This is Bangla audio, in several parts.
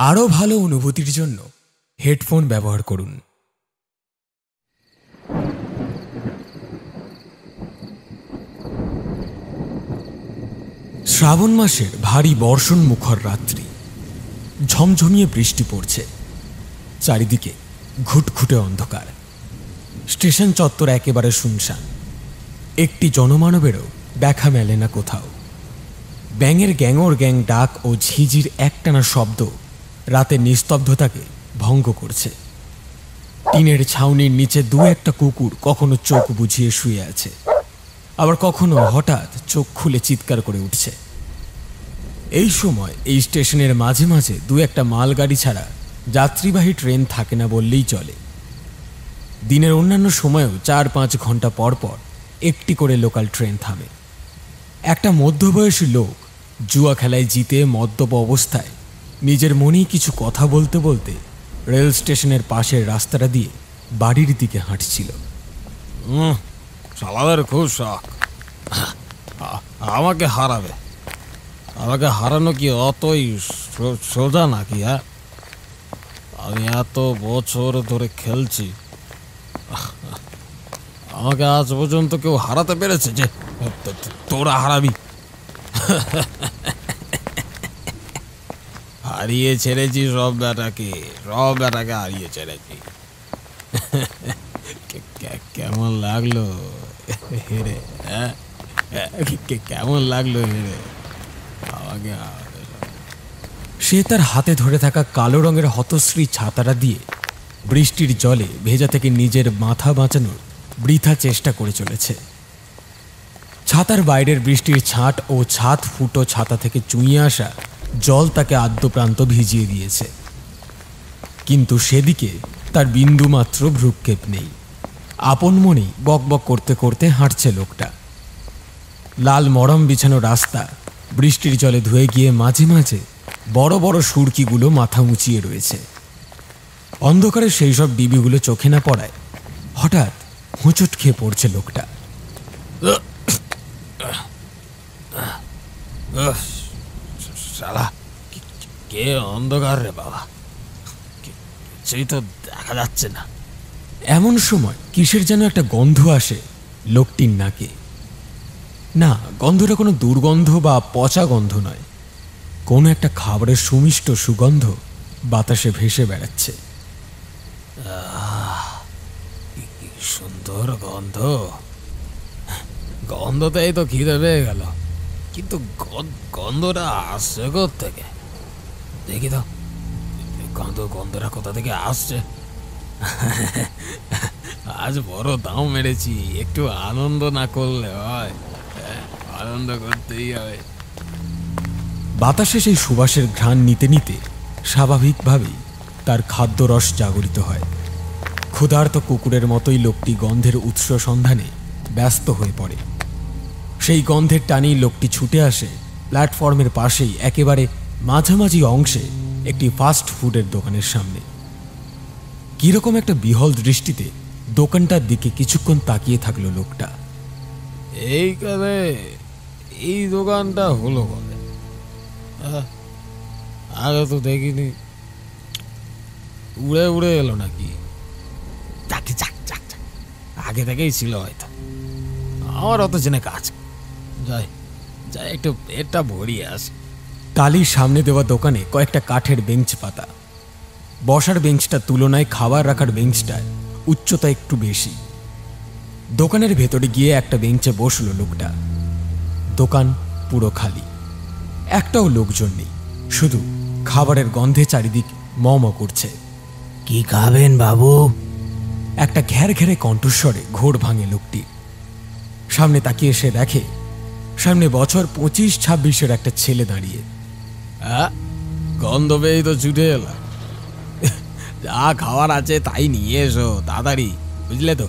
আরও ভালো অনুভূতির জন্য হেডফোন ব্যবহার করুন। শ্রাবণ মাসের ভারী বর্ষণ মুখর রাত্রি, ঝমঝমিয়ে বৃষ্টি পড়ছে, চারিদিকে ঘুটঘুটে অন্ধকার। স্টেশন চত্বর একেবারে শুনশান, একটি জনমানবেরও দেখা মেলে না কোথাও। ব্যাঙের গ্যাঙর গ্যাং ডাক ও ঝিঝির একটানা শব্দ রাতের নিস্তব্ধতাকে ভঙ্গ করছে। টিনের ছাউনির নিচে দু একটা কুকুর কখনো চোখ বুঝিয়ে শুয়ে আছে, আবার কখনো হঠাৎ চোখ খুলে চিৎকার করে উঠছে। এই সময় এই স্টেশনের মাঝে মাঝে দু একটা মালগাড়ি ছাড়া যাত্রীবাহী ট্রেন থাকে না বললেই চলে। দিনের অন্যান্য সময়েও 4-5 ঘন্টা পর পর একটি করে লোকাল ট্রেন থামে। একটা মধ্যবয়সী লোক জুয়া খেলায় জিতে মদ্যপ অবস্থায় নিজের মনেই কিছু কথা বলতে বলতে রেল স্টেশনের পাশের রাস্তাটা দিয়ে বাড়ির দিকে হাঁটছিল। শালাদের খুব শখ, আমাকে হারাবে। আমাকে হারানো কি অতই সোজা নাকি? হ্যাঁ, আমি এত বছর ধরে খেলছি, আমাকে আজ পর্যন্ত কেউ হারাতে পেরেছে যে তোরা হারাবি? হারিয়ে ছেড়েছি সব ব্যাটাকে হারিয়ে ছেড়েছি। কেমন লাগলো হেরে? হ্যাঁ, কেমন লাগলো হেরে আমাকে? সে তার হাতে ধরে থাকা কালো রঙের হতশ্রী ছাতাটা দিয়ে বৃষ্টির জলে ভেজা থেকে নিজের মাথা বাঁচানোর বৃথা চেষ্টা করে চলেছে। ছাতার বাইরের বৃষ্টির ছাঁট ও ছাদ ফুটো ছাতা থেকে চুইয়ে আসা জল তাকে আদ্যপ্রান্ত ভিজিয়ে দিয়েছে, কিন্তু সেদিকে তার বিন্দুমাত্র ভ্রুক্ষেপ নেই। আপন মনেই বকবক করতে করতে হাঁটছে লোকটা। লাল মরম বিছানো রাস্তা বৃষ্টির জলে ধুয়ে গিয়ে মাঝে মাঝে বড় বড় সুরকিগুলো মাথা উঁচিয়ে রয়েছে। অন্ধকারে সেই সব ডিবিগুলো চোখে না পড়ায় হঠাৎ হোঁচট খেয়ে পড়ছে লোকটা। শালা কে অন্ধকার রে বাবা, কিছুই তো দেখা যাচ্ছে না। এমন সময় কিসের যেন একটা গন্ধ আসে লোকটির নাকে। না, গন্ধটা কোনো দুর্গন্ধ বা পচা গন্ধ নয়, কোনো একটা খাবারের সুমিষ্ট সুগন্ধ বাতাসে ভেসে বেড়াচ্ছে। কি সুন্দর গন্ধ! গন্ধটাই তো খিদে পেয়ে গেল, কিন্তু গন্ধটা আসছে কোত্থেকে? দেখি তো গন্ধটা কোথা থেকে আসছে। আজ বড় দাম মেরেছি, একটু আনন্দ না করলে হয়? আনন্দ করতেই হবে। বাতাসে সেই সুবাসের ঘ্রাণ নিতে নিতে স্বাভাবিকভাবেই তার খাদ্যরস জাগরিত হয়। ক্ষুধার্ত কুকুরের মতোই লোকটি গন্ধের উৎস সন্ধানে ব্যস্ত হয়ে পড়ে। সেই গন্ধের টানেই লোকটি ছুটে আসে প্ল্যাটফর্মের পাশেই একেবারে মাঝামাঝি অংশে একটি ফাস্ট ফুডের দোকানের সামনে। কিরকম একটা বিহল দৃষ্টিতে দোকানটার দিকে কিছুক্ষণ তাকিয়ে থাকলো লোকটা। এইখানে এই দোকানটা হলো বলে, আগে তো দেখিনি। উড়ে উড়ে এলো নাকি? আগে থেকেই ছিল হয়তো, আমার অত জেনে কাজ। যাই যাই, একটু পেটটা ভরিয়ে আসে। টালির সামনে দেওয়া দোকানে কয়েকটা কাঠের বেঞ্চ পাতা। বসার বেঞ্চটার তুলনায় খাবার রাখার বেঞ্চটায় উচ্চতা একটু বেশি। দোকানের ভেতরে গিয়ে একটা বেঞ্চে বসলো লোকটা। দোকান পুরো খালি, একটাও লোকজন নেই, শুধু খাবারের গন্ধে চারিদিক মম করছে। কি খাবেন বাবু? একটা ঘ্যার ঘেরে কণ্ঠস্বরে ঘোর ভাঙে লোকটি। সামনে তাকিয়ে সে দেখে সামনে বছর 25-26-এর একটা ছেলে দাঁড়িয়ে। গন্ধ পেয়েই তো ছুটে এলাম। যা খাওয়ার আছে তাই নিয়ে এসো তাড়াতাড়ি, বুঝলে তো?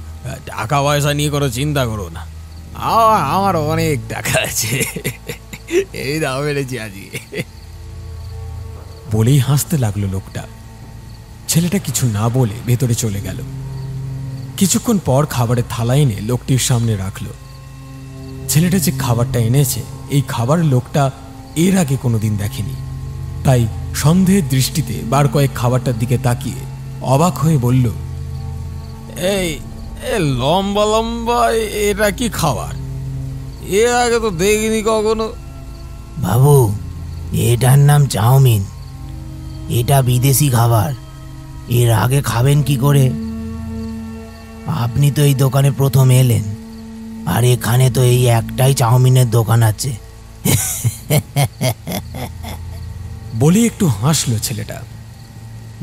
টাকা পয়সা নিয়ে কোনো চিন্তা করো না, আমার অনেক টাকা আছে, এই দাও মেরেছি আজকে। বলেই হাসতে লাগলো লোকটা। ছেলেটা কিছু না বলে ভেতরে চলে গেল। কিছুক্ষণ পর খাবারের থালা এনে লোকটির সামনে রাখল। ছেলেটা যে খাবারটা এনেছে, এই খাবার লোকটা এর আগে কোনোদিন দেখেনি। তাই সন্দেহের দৃষ্টিতে বার কয়েক খাবারটার দিকে তাকিয়ে অবাক হয়ে বলল, এই লম্বা লম্বা এটা কি খাবার? এর আগে তো দেখিনি কখনো। বাবু, এটার নাম চাউমিন। এটা বিদেশি খাবার, এর আগে খাবেন কি করে? আপনি তো এই দোকানে প্রথম এলেন, আর এখানে তো এই একটাই চাউমিনের দোকান আছে। বলে একটু হাসলো ছেলেটা।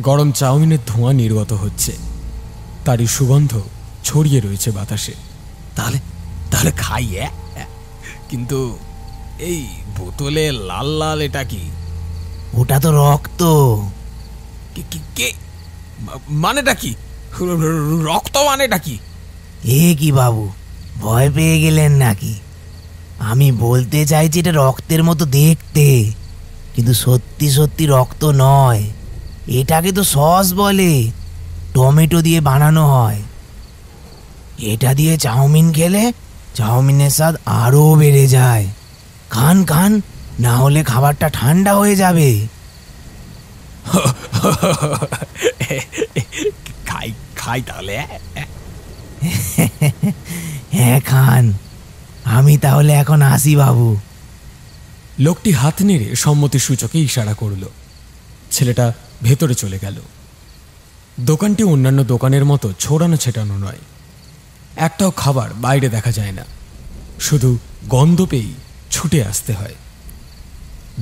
গরম চাউমিনের ধোঁয়া নির্গত হচ্ছে, তারই সুগন্ধ ছড়িয়ে রয়েছে বাতাসে। তাহলে তাহলে খাই। কিন্তু এই বোতলে লাল লাল এটা কি? ওটা তো রক্ত। মানেটা কি? রক্ত মানেটা কি? এ কি বাবু, ভয় পেয়ে গেলেন নাকি? আমি বলতে চাইছি এটা রক্তের মতো দেখতে, কিন্তু সত্যি সত্যি রক্ত নয়। এটাকে তো সস বলে, টমেটো দিয়ে বানানো হয়। এটা দিয়ে চাউমিন খেলে চাউমিনের স্বাদ আরও বেড়ে যায়। খান খান, না হলে খাবারটা ঠান্ডা হয়ে যাবে। খাই খাই তাহলে। হ্যাঁ খান, আমি তাহলে এখন আসি বাবু। লোকটি হাত নেড়ে সম্মতি সূচকে ইশারা করল। ছেলেটা ভেতরে চলে গেল। দোকানটি অন্যান্য দোকানের মতো ছড়ানো ছেটানো নয়। একটাও খাবার বাইরে দেখা যায় না, শুধু গন্ধ পেয়েই ছুটে আসতে হয়।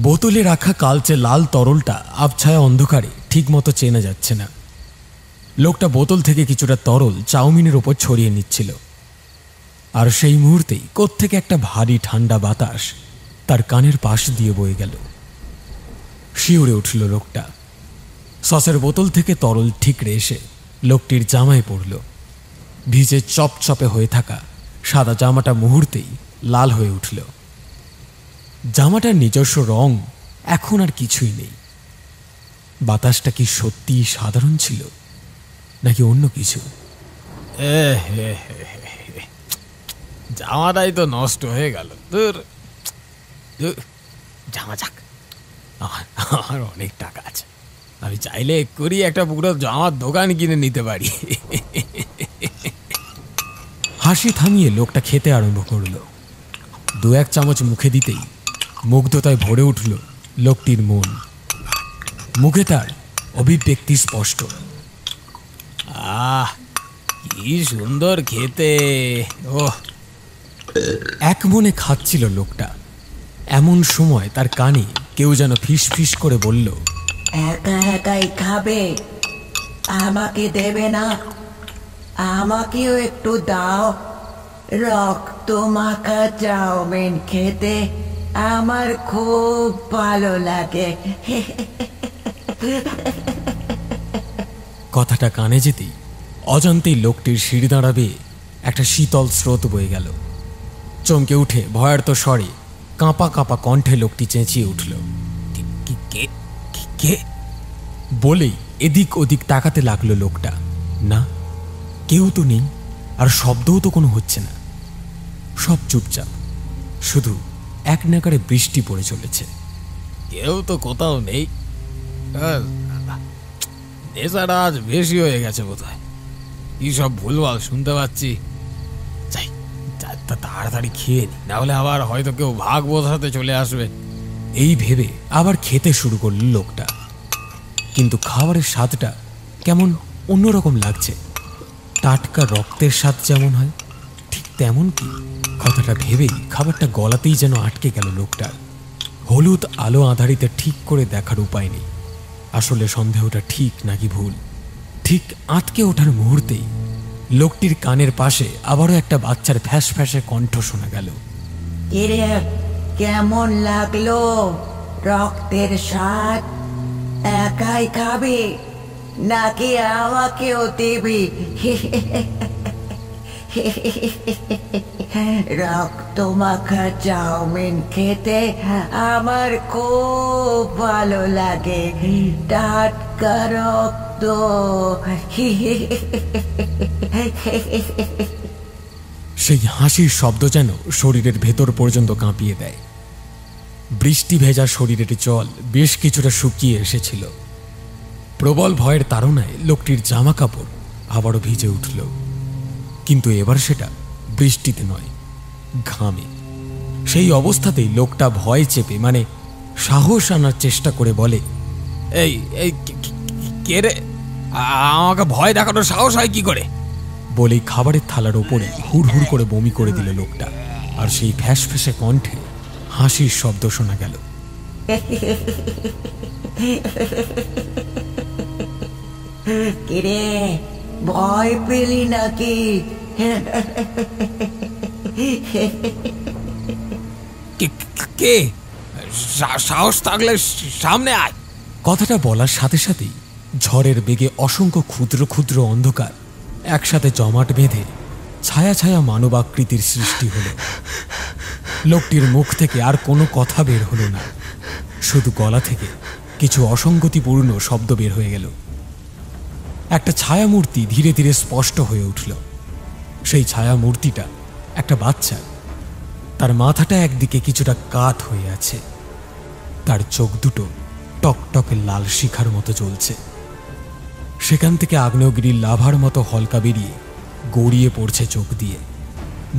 বোতলে রাখা কালচে লাল তরলটা আবছায়া অন্ধকারে ঠিকমতো চেনা যাচ্ছে না। লোকটা বোতল থেকে কিছুটা তরল চাউমিনের ওপর ছড়িয়ে নিচ্ছিল, আর সেই মুহূর্তেই কোত্থেকে একটা ভারী ঠান্ডা বাতাস তার কানের পাশ দিয়ে বয়ে গেল। শিউরে উঠল লোকটা। সসের বোতল থেকে তরল ঠিকরে এসে লোকটির জামায় পড়ল। ভিজে চপচপে হয়ে থাকা সাদা জামাটা মুহূর্তেই লাল হয়ে উঠল। জামাটার নিজস্ব রং এখন আর কিছুই নেই। বাতাসটা কি সত্যি সাধারণ ছিল, নাকি অন্য কিছু? জামাটাই তো নষ্ট হয়ে গেল। জামা যাক, আমার অনেক টাকা আছে, আমি চাইলে করি একটা পুরো জামার দোকান কিনে নিতে পারি। হাসি থামিয়ে লোকটা খেতে আরম্ভ করল। 2-1 চামচ মুখে দিতেই মুগ্ধতায় ভরে উঠল লোকটির মন। মুখে তার অভিব্যক্তি স্পষ্ট। আহ, কি সুন্দর খেতে! ওহ, এক মনে খাচ্ছিল লোকটা। এমন সময় তার কানে কেউ যেন ফিস ফিস করে বলল, একা একাই খাবে, আমাকে দেবে না? আমাকেও একটু দাও। রক্ত মাখা চাউমিন খেতে আমার খুব ভালো লাগে। কথাটা কানে যেতেই অজান্তেই লোকটির সিঁড়ি দাঁড়াবে একটা শীতল স্রোত বয়ে গেল। চমকে উঠে ভয়ার্ত স্বরে কাঁপা কাঁপা কণ্ঠে লোকটি চেঁচিয়ে উঠল, কে? বলেই এদিক ওদিক তাকাতে লাগলো লোকটা। না, কেউ তো নেই, আর শব্দও তো কোনো হচ্ছে না। সব চুপচাপ, শুধু এক নাগারে বৃষ্টি পড়ে চলেছে। কেউ তো কোথাও নেই। নেশাটা আজ বেশি হয়ে গেছে বোধহয়। কি সব ভুলভাল শুনতে পাচ্ছি। যাই, তাড়াতাড়ি খেয়ে নি, না হলে আবার হয়তো কেউ ভাগ বোঝাতে চলে আসবে। এই ভেবে আবার খেতে শুরু করল লোকটা। কিন্তু খাবারের স্বাদটা কেমন অন্যরকম লাগছে। টাটকা রক্তের স্বাদ যেমন হয়, ঠিক তেমন কি? কথাটা ভেবেই খাবারটা গলাতেই যেন আটকে গেল লোকটার। হলুদ আলো আধারিতে ঠিক করে দেখার উপায় নেই আসলে সন্দেহটা ঠিক নাকি ভুল। ঠিক আটকে ওঠার মুহূর্তেই লোকটির কানের পাশে আবারও একটা বাচ্চার ফ্যাস ফ্যাসে কণ্ঠ শোনা গেল। কিরে, কেমন লাগলো রক্তের স্বাদ? একাই খাবি নাকি আমাকেও দিবি? রক্ত মাখা চাউমিন খেতে আমার খুব ভালো লাগে। টাটকা রক্ত। সেই হাসির শব্দ যেন শরীরের ভেতর পর্যন্ত কাঁপিয়ে দেয়। বৃষ্টি ভেজা শরীরের জল বেশ কিছুটা শুকিয়ে এসেছিল। প্রবল ভয়ের তাড়নায় লোকটির জামা কাপড় আবারও ভিজে উঠল, কিন্তু এবার সেটা বৃষ্টিতে নয়, ঘামে। সেই অবস্থাতেই লোকটা ভয় চেপে মানে সাহস আনার চেষ্টা করে বলে, এই এই কে রে? আমাকে ভয় দেখানোর সাহস হয় কি করে? বলেই খাবারের থালার ওপরে হুড় হুড় করে বমি করে দিল লোকটা, আর সেই ফ্যাঁস ফ্যাঁসে কণ্ঠে হাসির শব্দ শোনা গেল। কিরে, ভয় পেলি নাকি? কে? সাহস থাকলে সামনে আয়। কথাটা বলার সাথে সাথেই ঝড়ের বেগে অসংখ্য ক্ষুদ্র ক্ষুদ্র অন্ধকার একসাথে জমাট বেঁধে ছায়া ছায়া মানবাকৃতির সৃষ্টি হলো। লোকটির মুখ থেকে আর কোনো কথা বের হলো না, শুধু গলা থেকে কিছু অসঙ্গতিপূর্ণ শব্দ বের হয়ে গেল। একটা ছায়ামূর্তি ধীরে ধীরে স্পষ্ট হয়ে উঠল। সেই ছায়ামূর্তিটা একটা বাচ্চা। তার মাথাটা একদিকে কিছুটা কাত হয়ে আছে, তার চোখ দুটো টকটকে লাল শিখার মতো জ্বলছে। সেখান থেকে আগ্নেয়গিরির লাভার মতো হলকা বেরিয়ে গড়িয়ে পড়ছে চোখ দিয়ে।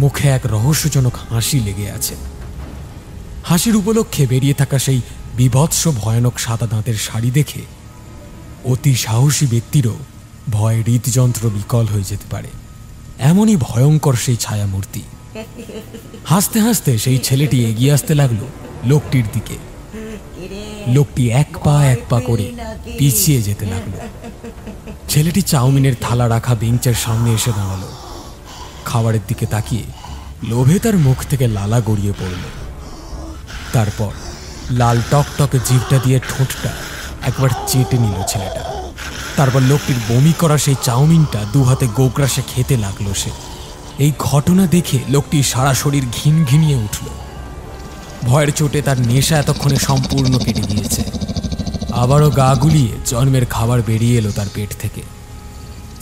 মুখে এক রহস্যজনক হাসি লেগে আছে। হাসির উপলক্ষে বেরিয়ে থাকা সেই বিভৎস ভয়ানক সাদা দাঁতের শাড়ি দেখে অতি সাহসী ব্যক্তিরও ভয়ে হৃদযন্ত্র বিকল হয়ে যেতে পারে, এমনই ভয়ঙ্কর সেই ছায়ামূর্তি। হাসতে হাসতে সেই ছেলেটি এগিয়ে আসতে লাগলো লোকটির দিকে। লোকটি এক পা করে পিছিয়ে যেতে লাগলো। ছেলেটি চাউমিনের থালা রাখা বেঞ্চের সামনে এসে দাঁড়ালো। খাবারের দিকে তাকিয়ে লোভে তার মুখ থেকে লালা গড়িয়ে পড়ল। তারপর লাল টকটকে জিভটা দিয়ে ঠোঁটটা একবার চেটে নিল ছেলেটা। তারপর লোকটির বমি করা সেই চাউমিনটা দু হাতে গোগ্রাসে খেতে লাগলো সে। এই ঘটনা দেখে লোকটির সারা শরীর ঘিন ঘিনিয়ে উঠল। ভয়ের চোটে তার নেশা এতক্ষণে সম্পূর্ণ কেটে গিয়েছে। আবারও গা গুলিয়ে জন্মের খাবার বেরিয়ে এলো তার পেট থেকে।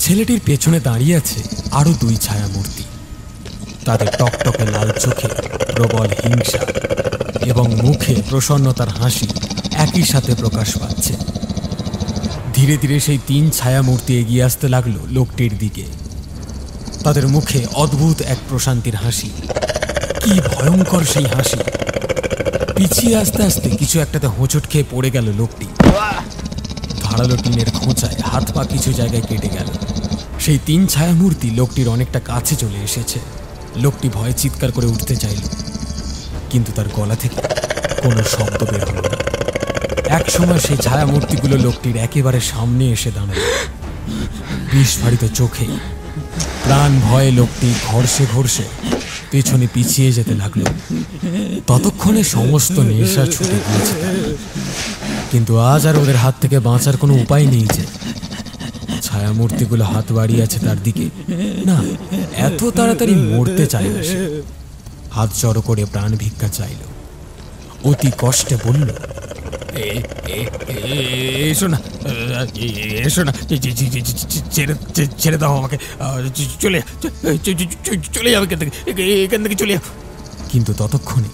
ছেলেটির পেছনে দাঁড়িয়ে আছে আরো দুই ছায়ামূর্তি। তাদের টকটকে লাল চোখে প্রবল হিংসা এবং মুখে প্রসন্নতার হাসি একই সাথে প্রকাশ পাচ্ছে। ধীরে ধীরে সেই তিন ছায়ামূর্তি এগিয়ে আসতে লাগলো লোকটির দিকে। তাদের মুখে অদ্ভুত এক প্রশান্তির হাসি। কি ভয়ঙ্কর সেই হাসি! পিছিয়ে আস্তে আস্তে কিছু একটাতে হোঁচট খেয়ে পড়ে গেল লোকটি। ধারালো টিনের খোঁচায় হাত পা কিছু জায়গায় কেটে গেল। সেই তিন ছায়ামূর্তি লোকটির অনেকটা কাছে চলে এসেছে। লোকটি ভয়ে চিৎকার করে উঠতে চাইল, কিন্তু তার গলা থেকে কোনো শব্দ বের হলো না। একসময় সেই ছায়ামূর্তিগুলো লোকটির একেবারে সামনে এসে দাঁড়ালো। বিস্ফারিত চোখে প্রাণ ভয়ে লোকটি ঘর্ষে ঘর্ষে পেছনে পিছিয়ে যেতে লাগলো। ততক্ষণে সমস্ত নেশা ছুটে গিয়েছে, কিন্তু আজ আর ওদের হাত থেকে বাঁচার কোনো উপায় নেই। যে ছায়ামূর্তিগুলো হাত বাড়িয়ে আছে তার দিকে, না এত তাড়াতাড়ি মরতে চায় না সে। হাত জড়ো করে প্রাণ ভিক্ষা চাইল। অতি কষ্টে বলল, এসো না, এসো না, ছেড়ে দাও আমাকে, চলে যাও এখান থেকে চলে যাও। কিন্তু ততক্ষণে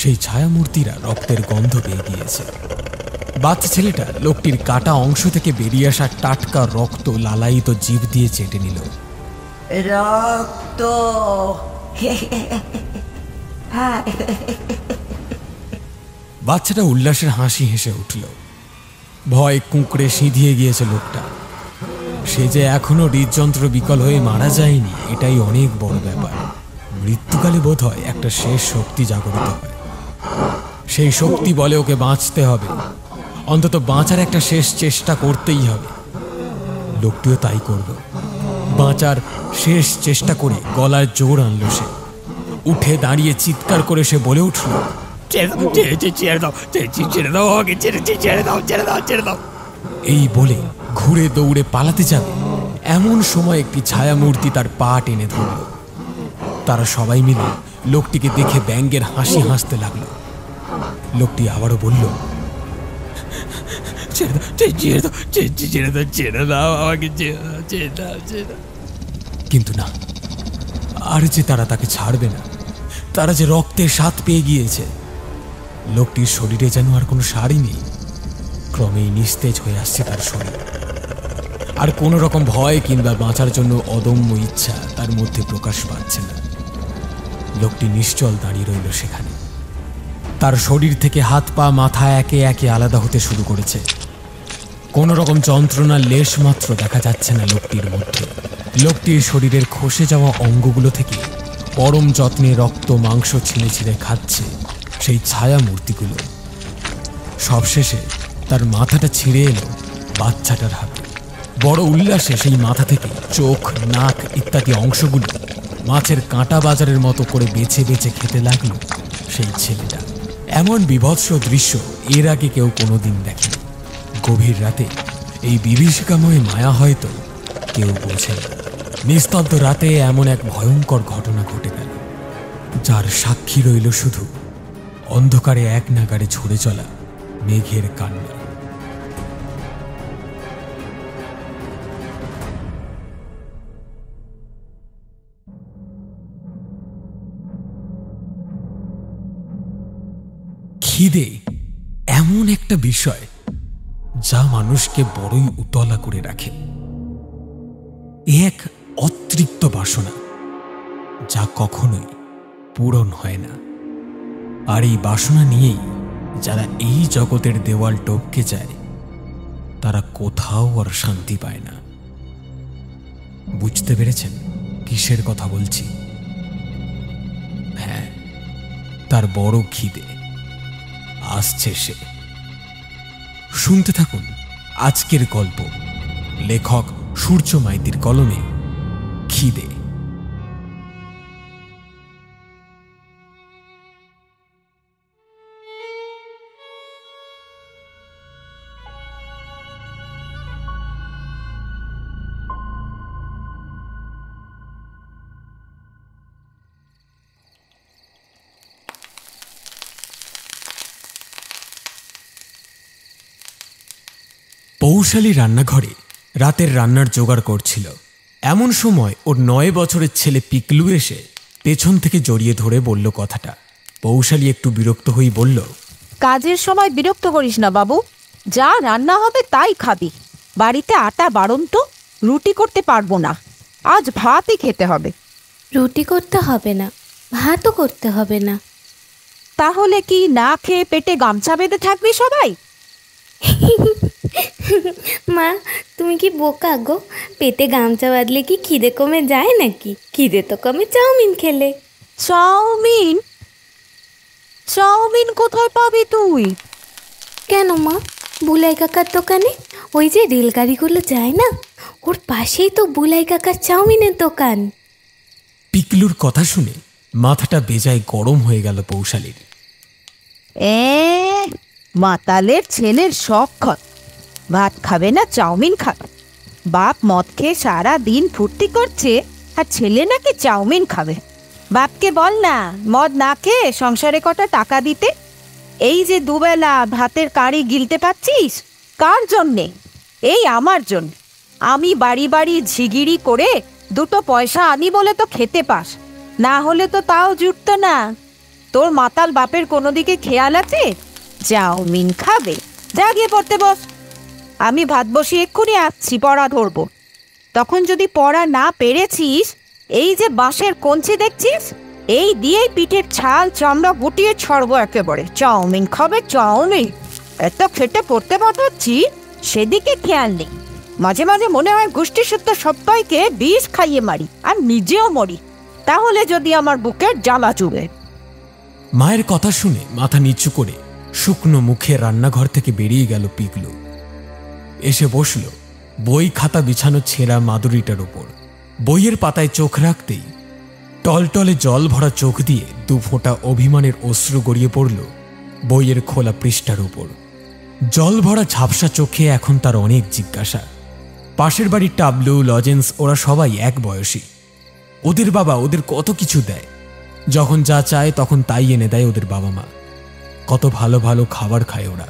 সেই ছায়ামূর্তিরা রক্তের গন্ধ পেয়ে গিয়েছে। বাচ্চা ছেলেটা লোকটির কাটা অংশ থেকে বেরিয়ে আসা টাটকা রক্ত লালায়িত জিভ দিয়ে চেটে নিল। রক্ত! বাচ্চাটা উল্লাসের হাসি হেসে উঠল। ভয় কুঁকড়ে সিঁধিয়ে গিয়েছে লোকটা। সে যে এখনো হৃদযন্ত্র বিকল হয়ে মারা যায়নি, এটাই অনেক বড় ব্যাপার। মৃত্যুকালে বোধ হয় একটা শেষ শক্তি জাগরিত হয়। সেই শক্তি বলে ওকে বাঁচতে হবে, অন্তত বাঁচার একটা শেষ চেষ্টা করতেই হবে। লোকটিও তাই করল। বাঁচার শেষ চেষ্টা করে গলায় জোর আনল সে। উঠে দাঁড়িয়ে চিৎকার করে সে বলে উঠল, এই বলে ঘুরে দৌড়ে পালাতে যাবে এমন সময় একটি ছায়ামূর্তি তার পা টেনে ধরল। তারা সবাই মিলে লোকটিকে দেখে ব্যঙ্গের হাসি হাসতে লাগলো। লোকটি আবারও বলল, কিন্তু না, আর যে তারা তাকে ছাড়বে না। তারা যে রক্তের স্বাদ পেয়ে গিয়েছে। লোকটির শরীরে যেন আর কোনো সারই নেই। ক্রমেই নিস্তেজ হয়ে আসছে তার শরীর। আর কোনো রকম ভয় কিংবা বাঁচার জন্য অদম্য ইচ্ছা তার মধ্যে প্রকাশ পাচ্ছে না। লোকটি নিশ্চল দাঁড়িয়ে রইল সেখানে। তার শরীর থেকে হাত পা মাথা একে একে আলাদা হতে শুরু করেছে। কোনো রকম যন্ত্রণার লেশ মাত্র দেখা যাচ্ছে না লোকটির মধ্যে। লোকটির শরীরের খসে যাওয়া অঙ্গগুলো থেকে পরম যত্নে রক্ত মাংস ছিঁড়ে ছিঁড়ে খাচ্ছে সেই ছায়া মূর্তিগুলো। সবশেষে তার মাথাটা ছিঁড়ে এলো বাচ্চাটার হাতে। বড় উল্লাসে সেই মাথা থেকে চোখ, নাক ইত্যাদি অংশগুলো মাছের কাঁটা বাজারের মতো করে বেছে বেছে খেতে লাগলো সেই ছেলেটা। এমন বিভৎস দৃশ্য এর আগে কেউ কোনোদিন দেখেনি। গভীর রাতে এই বিভীষিকাময় মায়া হয়তো কেউ বোঝে না। নিস্তব্ধ রাতে এমন এক ভয়ঙ্কর ঘটনা ঘটে গেল, যার সাক্ষী রইল শুধু অন্ধকারে এক নাগাড়ে ঝরে চলা মেঘের কান্না। খিদে এমন একটা বিষয় যা মানুষকে বড়ই উতলা করে রাখে। এক অতৃপ্ত বাসনা যা কখনোই পূরণ হয় না। আর এই বাসনা নিয়েই যারা এই জগতের দেওয়াল টপকে যায় তারা কোথাও আর শান্তি পায় না। বুঝতে পেরেছেন কিসের কথা বলছি? হ্যাঁ, তার বড় খিদে। আসছে সে। শুনতে থাকুন আজকের গল্প, লেখক সূর্য মাইতির কলমে খিদে। পৌশালী রান্নাঘরে রাতের রান্নার জোগাড় করছিল। এমন সময় ওর 9 বছরের ছেলে পিকলু এসে পেছন থেকে জড়িয়ে ধরে বলল কথাটা। পৌশালী একটু বিরক্ত হয়ে বলল, কাজের সময় বিরক্ত করিস না বাবু, যা রান্না হবে তাই খাবি। বাড়িতে আটা বাড়ন্ত, রুটি করতে পারবো না, আজ ভাতই খেতে হবে। রুটি করতে হবে না, ভাতও করতে হবে না। তাহলে কি না খেয়ে পেটে গামছা বেঁধে থাকবি সবাই? মা তুমি কি বোকা গো? পেটে গামছা বাঁধলে কি খিদে কমে যায় নাকি? খিদে তো কমে চাউমিন খেলে। চাউমিন? চাউমিন কোথায় পাবি তুই? কেন মা, বুলাই কাকার দোকানে। ওই যে রেলগাড়িগুলো যায় না, ওর পাশেই তো বুলাই কাকার চাউমিনের দোকান। পিকলুর কথা শুনে মাথাটা বেজায় গরম হয়ে গেল পৌশালীর। মাতালের ছেলের শখ, ভাত খাবে না চাউমিন খাবে। বাপ মদ খেয়ে সারা দিন ফুর্তি করছে আর ছেলে নাকি চাউমিন খাবে। বাপকে বল না মদ না খেয়ে সংসারে কটা টাকা দিতে। এই যে দুবেলা ভাতের কাঁড়ি গিলতে পাচ্ছিস, কার জন্যে? এই আমার জন্য। আমি বাড়ি বাড়ি ঝিগিরি করে 2 পয়সা আনি বলে তো খেতে পাস, না হলে তো তাও জুটতো না। তোর মাতাল বাপের কোনো দিকে খেয়াল আছে? চাউমিন খাবে, যা গিয়ে পড়তে বস। আমি ভাত বসিয়ে এক্ষুনি আসছি, পড়া ধরবো। তখন যদি পড়া না পেরেছিস, এই যে বাঁশের কঞ্চি দেখছিস, এই দিয়েই পিঠের ছাল চামড়া গুটিয়ে ছাড়বো একেবারে। চাউমিন খাবে চাউমিন, এত খেটে পড়তে পাঠাচ্ছি সেদিকে খেয়াল নেই। মাঝে মাঝে মনে হয় গোষ্ঠী সূত্র সবাইকে বিষ খাইয়ে মারি আর নিজেও মরি, তাহলে যদি আমার বুকের জ্বালা চুবে। মায়ের কথা শুনে মাথা নিচু করে শুকনো মুখে রান্নাঘর থেকে বেরিয়ে গেল পিকলু। এসে বসল বই খাতা বিছানো ছেঁড়া মাদুরিটার ওপর। বইয়ের পাতায় চোখ রাখতেই টলটলে জল ভরা চোখ দিয়ে 2 ফোঁটা অভিমানের অশ্রু গড়িয়ে পড়ল বইয়ের খোলা পৃষ্ঠার উপর। জল ভরা ঝাপসা চোখে এখন তার অনেক জিজ্ঞাসা। পাশের বাড়ির টাবলু, লজেন্স ওরা সবাই এক বয়সী। ওদের বাবা ওদের কত কিছু দেয়, যখন যা চায় তখন তাই এনে দেয় ওদের বাবা মা। কত ভালো ভালো খাবার খায় ওরা।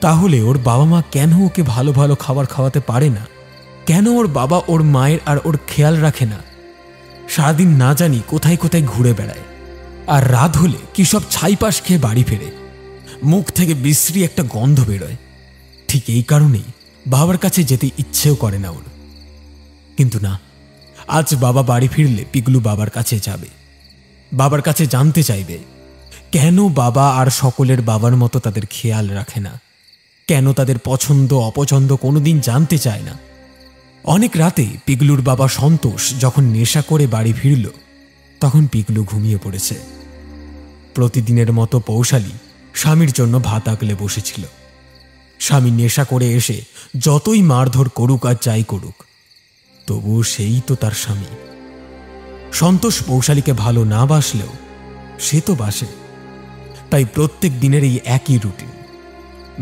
তাহলে ওর বাবা মা কেন ওকে ভালো ভালো খাবার খাওয়াতে পারে না? কেন ওর বাবা ওর মায়ের আর ওর খেয়াল রাখে না? সারাদিন না জানি কোথায় কোথায় ঘুরে বেড়ায়, আর রাত হলে কি সব ছাইপাশ খেয়ে বাড়ি ফেরে। মুখ থেকে বিশ্রী একটা গন্ধ বেরোয়। ঠিক এই কারণেই বাবার কাছে যেতে ইচ্ছেও করে না ওর। কিন্তু না, আজ বাবা বাড়ি ফিরলে পিগলু বাবার কাছে যাবে, বাবার কাছে জানতে চাইবে কেন বাবা আর সকলের বাবার মতো তাদের খেয়াল রাখে না, কেন তাদের পছন্দ অপছন্দ কোনোদিন জানতে চায় না। অনেক রাতে পিগলুর বাবা সন্তোষ যখন নেশা করে বাড়ি ফিরল, তখন পিগলু ঘুমিয়ে পড়েছে। প্রতিদিনের মতো পৌশালী স্বামীর জন্য ভাত আগলে বসেছিল। স্বামী নেশা করে এসে যতই মারধর করুক আর যাই করুক, তবু সেই তো তার স্বামী। সন্তোষ পৌশালীকে ভালো না বাসলেও সে তো বাসে, তাই প্রত্যেক দিনের এই একই রুটিন।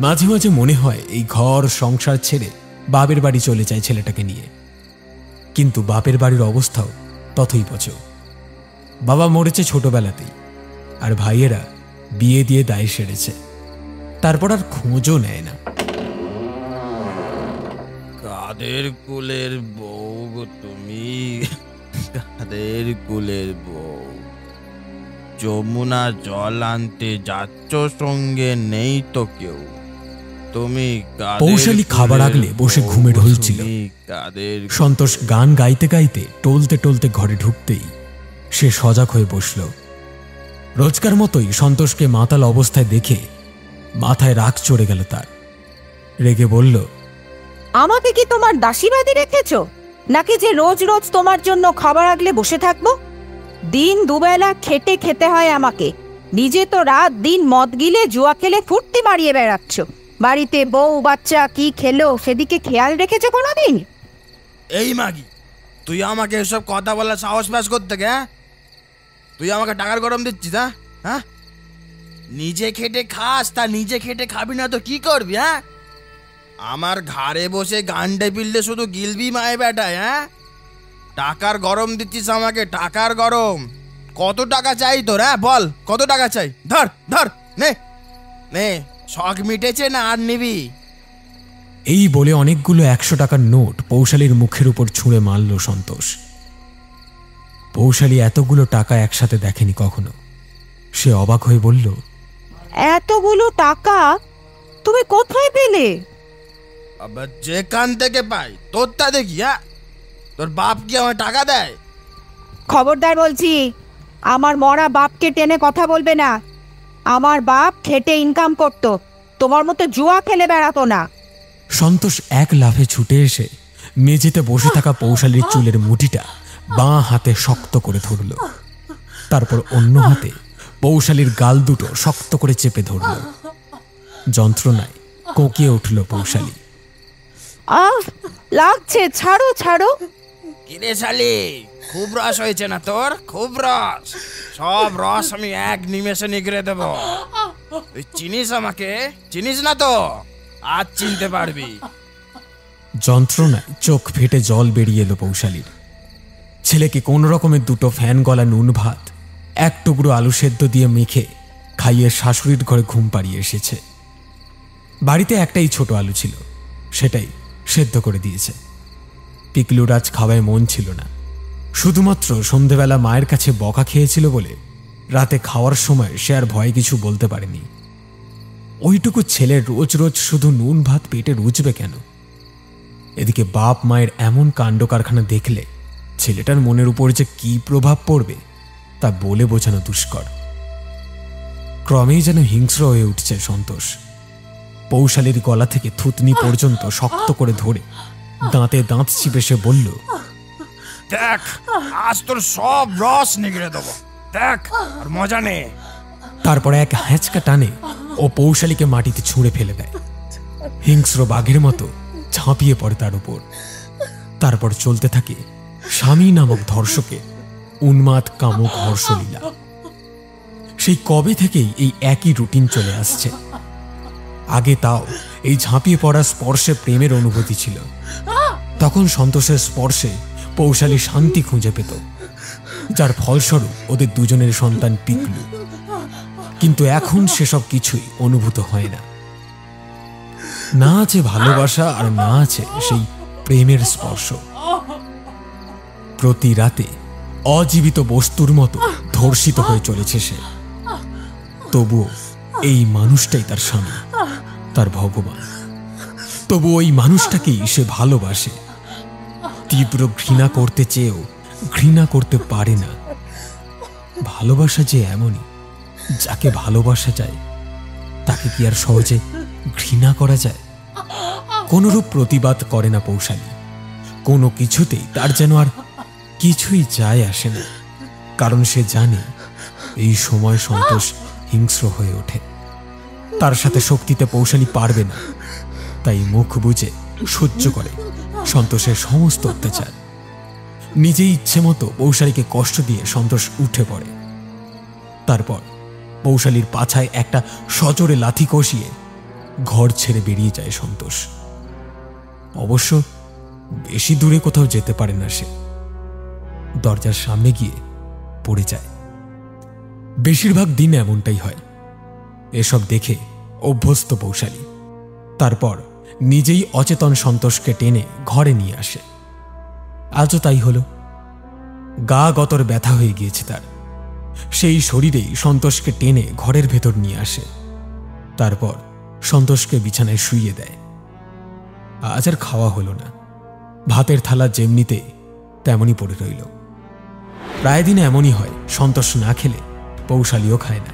মাঝে মাঝে মনে হয় এই ঘর সংসার ছেড়ে বাপের বাড়ি চলে যায় ছেলেটাকে নিয়ে, কিন্তু বাপের বাড়ির অবস্থাও ততই পচো। বাবা মরেছে ছোটবেলাতেই, আর ভাইয়েরা বিয়ে দিয়ে দায় সেরেছে, তারপর আর খোঁজও নেয় না। কাদের কুলের বউ গো তুমি? কাদের কুলের বউ? যমুনা জল আনতে যাচ্ছ, সঙ্গে নেই তো কেউ। তুমি পৌশালী খাবার আগলে বসে ঘুমে ঢলছিল। সন্তোষ গান গাইতে গাইতে টলতে টলতে ঘরে ঢুকতেই সে সজাগ হয়ে বসল। রোজকার মতোই সন্তোষকে মাতাল অবস্থায় দেখে মাথায় রাগ চড়ে গেল তার। রেগে বলল, আমাকে কি তোমার দাসীবাদী রেখেছো, নাকি যে রোজ রোজ তোমার জন্য খাবার আগলে বসে থাকবো? দিন দুবেলা খেটে খেতে হয় আমাকে, নিজে তো রাত দিন মদ গিলে জুয়া খেলে ফুর্তি মারিয়ে বেড়াচ্ছ। বাড়িতে বউ বাচ্চা কি খেলো সেদিকে খেয়াল রেখেছো কোনোদিন? এই মাগি, তুই আমাকে এসব কথা বলার সাহস পাস করতে গে? তুই আমাকে টাকার গরম দিচ্ছিস? হ্যাঁ, নিজে খেটে খাস, তা নিজে খেটে খাবি না তো কি করবি? হ্যাঁ, আমার ঘরে বসে গান্ডে পিললে শুধু গিলবি মায়ে বেটায়। হ্যাঁ, টাকার গরম দিচ্ছিস আমাকে, টাকার গরম। কত টাকা চাই তোর? হ্যাঁ বল, কত টাকা চাই? ধর ধর, নে নে, শখ মিটেছে না আর নিবি? এই বলে অনেকগুলো 100 টাকার নোট পৌশালীর মুখের উপর ছুঁড়ে মারল সন্তোষ। পৌশালী এতগুলো টাকা একসাথে দেখেনি কখনো। সে অবাক হয়ে বলল, এতগুলো টাকা তুমি কোথায় পেলে? আবার যেখান থেকে পাই, তোরটা দেখি। হ্যাঁ, তোর বাপ কি আমার টাকা দেয়? খবরদার বলছি, আমার মরা বাপকে টেনে কথা বলবে না। আমার বাপ খেটে ইনকাম করত, তোমার মতো জুয়া খেলে বেড়াতো না। সন্তোষ এক লাফে ছুটে এসে মেঝেতে বসে থাকা পৌশালীর চুলের মুঠিটা বাঁ হাতে শক্ত করে ধরল। তারপর অন্য হাতে পৌশালীর গাল দুটো শক্ত করে চেপে ধরল। যন্ত্রণায় কোঁকিয়ে উঠল পৌশালী। আহ, লাগছে, ছাড়ো ছাড়ো। কিরে শালি, খুব রস হয়েছে না তোর? খুব রস, সব রস আমি এক নিমেষে নিগড়ে দেব। তুই চিনিস আমাকে? চিনিস না তো, আজ চিনতে পারবি। যন্ত্রণায় চোখ ফেটে জল বেরিয়ে এলো পৌশালীর। ছেলেকে কোন রকমের দুটো ফ্যান গলা নুন ভাত, এক টুকরো আলু সেদ্ধ দিয়ে মেখে খাইয়ে শাশুড়ির ঘরে ঘুম পাড়িয়ে এসেছে। বাড়িতে একটাই ছোট আলু ছিল, সেটাই সেদ্ধ করে দিয়েছে। পিকলুর আজ খাওয়ায় মন ছিল না, শুধুমাত্র সন্ধেবেলা মায়ের কাছে বকা খেয়েছিল বলে রাতে খাওয়ার সময় সে আর ভয়ে কিছু বলতে পারেনি। ওইটুকু ছেলে রোজ রোজ শুধু নুন ভাত পেটে রুচবে কেন? এদিকে বাপ মায়ের এমন কাণ্ড কারখানা দেখলে ছেলেটার মনের উপর যে কি প্রভাব পড়বে তা বলে বোঝানো দুষ্কর। ক্রমেই যেন হিংস্র হয়ে উঠছে সন্তোষ। পৌশালীর গলা থেকে থুতনি পর্যন্ত শক্ত করে ধরে দাঁতে দাঁত চিপে সে বলল, দেখ, আজ তোর সব রস নিগড়ে দেবো, দেখ আর মজা নে। তারপর এক হ্যাঁচকা টানে ও পৌশালীকে মাটিতে ছুঁড়ে ফেলে দেয়। হিংস্র বাঘের মতো ঝাঁপিয়ে পড়ে তার উপর। তারপর চলতে থাকে স্বামী নামক ধর্ষকে উন্মাদ কামুক হর্ষলীলা। সেই কবে থেকেই এই একই রুটিন চলে আসছে। আগে তাও এই ঝাঁপিয়ে পড়া স্পর্শে প্রেমের অনুভূতি ছিল, তখন সন্তোষের স্পর্শে পৌশালী শান্তি খুঁজে পেত, যার ফলস্বরূপ ওদের দুজনের সন্তান পিকলু। কিন্তু এখন সেসব কিছুই অনুভূত হয় না। না আছে ভালোবাসা, আর না আছে সেই প্রেমের স্পর্শ। প্রতি রাতে অজীবিত বস্তুর মতো ধর্ষিত হয়ে চলেছে সে। তবুও এই মানুষটাই তার স্বামী, তার ভগবান। তবু ওই মানুষটাকেই সে ভালোবাসে। তীব্র ঘৃণা করতে চেয়েও ঘৃণা করতে পারে না। ভালোবাসা যে এমনই, যাকে ভালোবাসা যায় তাকে কি আর সহজে ঘৃণা করা যায়? কোনরূপ প্রতিবাদ করে না পৌশালী। কোনো কিছুতেই তার যেন আর কিছুই যায় আসে না, কারণ সে জানে এই সময় সন্তোষ হিংস্র হয়ে ওঠে। তার সাথে শক্তিতে পৌশালী পারবে না, তাই মুখ বুজে সহ্য করে সন্তোষের সমস্ত অত্যাচার। নিজে ইচ্ছে মতো পৌশালীকে কষ্ট দিয়ে সন্তোষ উঠে পড়ে। তারপর পৌশালীর পাছায় একটা সজোরে লাথি কষিয়ে ঘর ছেড়ে বেরিয়ে যায় সন্তোষ। অবশ্য বেশি দূরে কোথাও যেতে পারে না সে। দরজার সামনে গিয়ে পড়ে যায়। বেশিরভাগ দিন এমনটাই হয়। এসব দেখে অভ্যস্ত পৌশালী তারপর নিজেই অচেতন সন্তোষকে টেনে ঘরে নিয়ে আসে। আজও তাই হলো। গা গতর ব্যথা হয়ে গিয়েছে তার। সেই শরীরেই সন্তোষকে টেনে ঘরের ভেতর নিয়ে আসে। তারপর সন্তোষকে বিছানায় শুইয়ে দেয়। আজ আর খাওয়া হলো না। ভাতের থালা যেমনিতে তেমনই পড়ে রইল। প্রায় দিন এমনই হয়, সন্তোষ না খেলে পৌশালীও খায় না।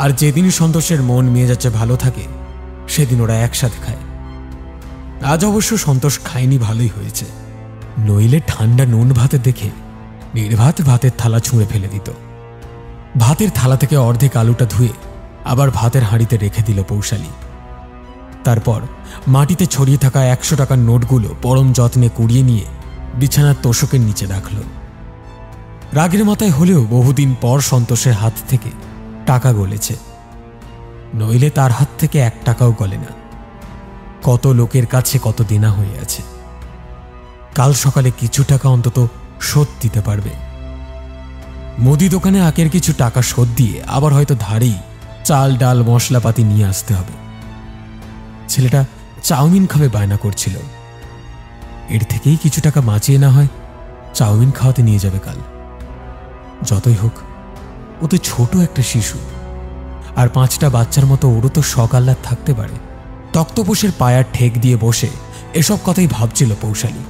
আর যেদিন সন্তোষের মন মেজাজে ভালো থাকে সেদিন ওরা একসাথে খায়। আজ অবশ্য সন্তোষ খায়নি, ভালোই হয়েছে। নইলে ঠান্ডা নুন ভাতে দেখে নির্ভাত ভাতের থালা ছুঁড়ে ফেলে দিত। ভাতের থালা থেকে অর্ধেক আলুটা ধুয়ে আবার ভাতের হাঁড়িতে রেখে দিল পৌশালী। তারপর মাটিতে ছড়িয়ে থাকা 100 টাকার নোটগুলো পরম যত্নে কুড়িয়ে নিয়ে বিছানার তোষকের নিচে রাখল। রাগের মাথায় হলেও বহুদিন পর সন্তোষের হাত থেকে টাকা গলেছে, নইলে তার হাত থেকে 1 টাকাও গলে না। কত লোকের কাছে কত দেনা হয়ে আছে। কাল সকালে কিছু টাকা অন্তত শোধ দিতে পারবে। মুদি দোকানে আগের কিছু টাকা শোধ দিয়ে আবার হয়তো ধারেই চাল ডাল মশলাপাতি নিয়ে আসতে হবে। ছেলেটা চাউমিন খাবে বায়না করছিল। এর থেকেই কিছু টাকা বাঁচিয়ে না হয় চাউমিন খাওয়াতে নিয়ে যাবে কাল। যতই হোক, ও তো ছোট একটা শিশু, আর 5টা বাচ্চার মতো ওরও তো শখ আহ্লাদ থাকতে পারে। তক্তপোষের পায়ার ঠেক দিয়ে বসে এসব কথাই ভাবছিল পৌশালী।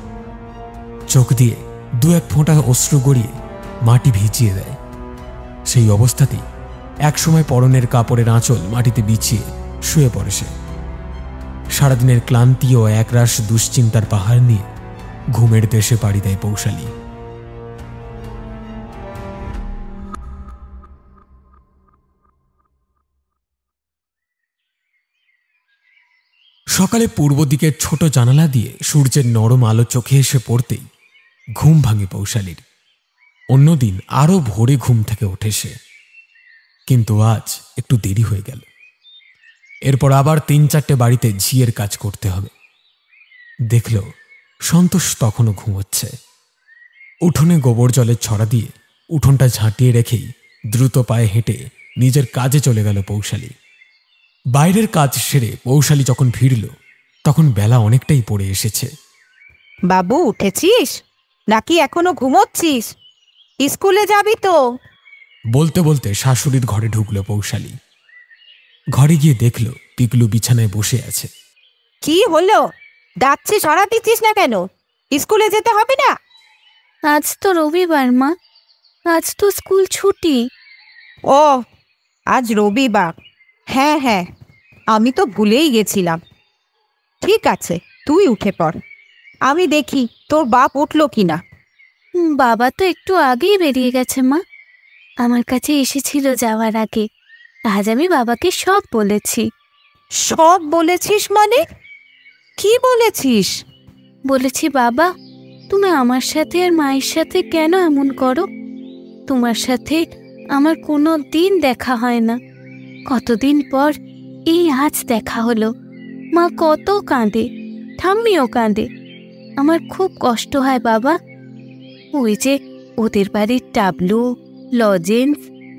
চোখ দিয়ে 2-1 ফোঁটা অশ্রু গড়িয়ে মাটি ভিজিয়ে দেয়। সেই অবস্থাতেই একসময় পরনের কাপড়ের আঁচল মাটিতে বিছিয়ে শুয়ে পড়ে সে। সারাদিনের ক্লান্তি ও একরাশ দুশ্চিন্তার পাহাড় নিয়ে ঘুমের দেশে পাড়ি দেয় পৌশালী। সকালে পূর্ব দিকের ছোট জানালা দিয়ে সূর্যের নরম আলো চোখে এসে পড়তেই ঘুম ভাঙে পৌশালীর। অন্যদিন আরো ভোরে ঘুম থেকে ওঠে সে, কিন্তু আজ একটু দেরি হয়ে গেল। এরপর আবার 3-4টে বাড়িতে ঝিয়ের কাজ করতে হবে। দেখল সন্তোষ তখনও ঘুমোচ্ছে। উঠোনে গোবর জলের ছড়া দিয়ে উঠোনটা ঝাঁটিয়ে রেখেই দ্রুত পায়ে হেঁটে নিজের কাজে চলে গেল পৌশালী। বাইরের কাজ সেরে পৌশালী যখন ফিরল তখন বেলা অনেকটাই পড়ে এসেছে। বাবু, উঠেছিস নাকি এখনো ঘুমোচ্ছিস? স্কুলে যাবি তো? বলতে বলতে শাশুড়ির ঘরে ঢুকল পৌশালী। ঘরে গিয়ে দেখল পিকলু বিছানায় বসে আছে। কি হলো? ডাকছি সরা দিচ্ছিস না কেন? স্কুলে যেতে হবে না? আজ তো রবিবার মা, আজ তো স্কুল ছুটি। ও, আজ রবিবার। হ্যাঁ হ্যাঁ, আমি তো ভুলেই গেছিলাম। ঠিক আছে, তুই উঠে পড়, আমি দেখি তোর বাপ উঠল কিনা। বাবা তো একটু আগেই বেরিয়ে গেছে মা, আমার কাছে এসেছিল যাওয়ার আগে। আজ আমি বাবাকে সব বলেছি। সব বলেছিস মানে? কি বলেছিস? বলেছি, বাবা তুমি আমার সাথে আর মায়ের সাথে কেন এমন করো? তোমার সাথে আমার কোনো দিন দেখা হয় না, কতদিন পর এই আজ দেখা হলো। মা কত কাঁদে, ঠাম্মিও কাঁদে, আমার খুব কষ্ট হয় বাবা। ওই যে ওদের বাড়ির টাবলু, লজেন্স,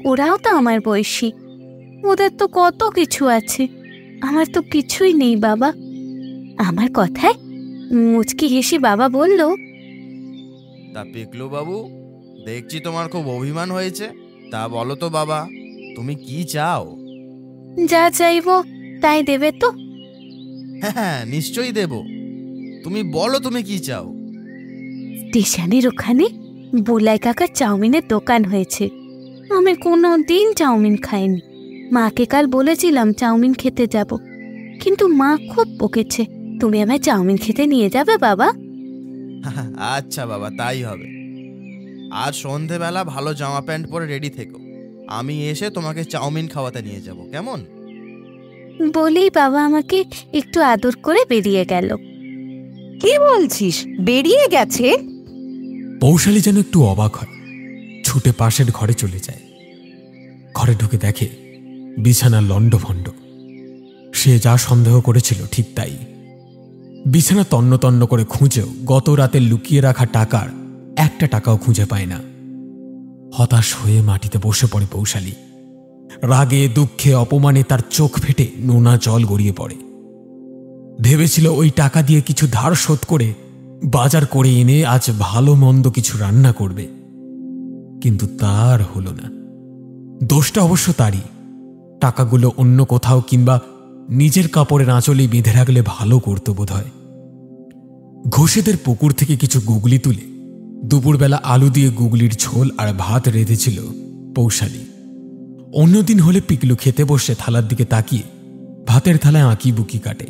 ওরাও তো আমার বয়সী, ওদের তো কত কিছু আছে, আমার তো কিছুই নেই বাবা। আমার কথায় মুচকি হেসে বাবা বলল, তা পিকলু বাবু, দেখছি তোমার খুব অভিমান হয়েছে। তা বলো তো বাবা, তুমি কি চাও? যা চাইবো তাই দেবে তো? হ্যাঁ হ্যাঁ, নিশ্চয়ই দেব। তুমি বলো তুমি কি চাও। স্টেশনের ওখানে বুলাই কাকার চাউমিনের দোকান হয়েছে। আমি কোনো দিন চাউমিন খাইনি। মাকে কাল বলেছিলাম চাউমিন খেতে যাব, কিন্তু মা খুব বকেছে। তুমি আমায় চাউমিন খেতে নিয়ে যাবে বাবা? আচ্ছা বাবা, তাই হবে। আজ সন্ধেবেলা ভালো জামা প্যান্ট পরে রেডি থেকো, আমি এসে তোমাকে চাউমিন খাওয়াতে নিয়ে যাব, কেমন? বলেই বাবা আমাকে একটু আদর করে বেরিয়ে গেল। কি বলছিস, বেরিয়ে গেছে? পৌশালী যেন একটু অবাক হয়, ছুটে পাশের ঘরে চলে যায়। ঘরে ঢুকে দেখে বিছানা লণ্ডভণ্ড। সে যা সন্দেহ করেছিল ঠিক তাই। বিছানা তন্ন তন্ন করে খুঁজেও গত রাতে লুকিয়ে রাখা টাকার একটা টাকাও খুঁজে পায় না। হতাশ হয়ে মাটিতে বসে পড়ে পৌশালী। রাগে দুঃখে অপমানে তার চোখ ফেটে নোনা জল গড়িয়ে পড়ে। ভেবেছিল ওই টাকা দিয়ে কিছু ধার শোধ করে বাজার করে এনে আজ ভালো মন্দ কিছু রান্না করবে, কিন্তু তার হলো না। দোষটা অবশ্য তারই। টাকাগুলো অন্য কোথাও কিংবা নিজের কাপড়ের আঁচলে বেঁধে রাখলে ভালো করতো বোধ হয়। ঘোষেদের পুকুর থেকে কিছু গুগলি তুলে দুপুরবেলা আলু দিয়ে গুগলির ঝোল আর ভাত রেঁধেছিল পৌশালী। অন্যদিন হলে পিকলু খেতে বসে থালার দিকে তাকিয়ে ভাতের থালায় আঁকি বুকি কাটে।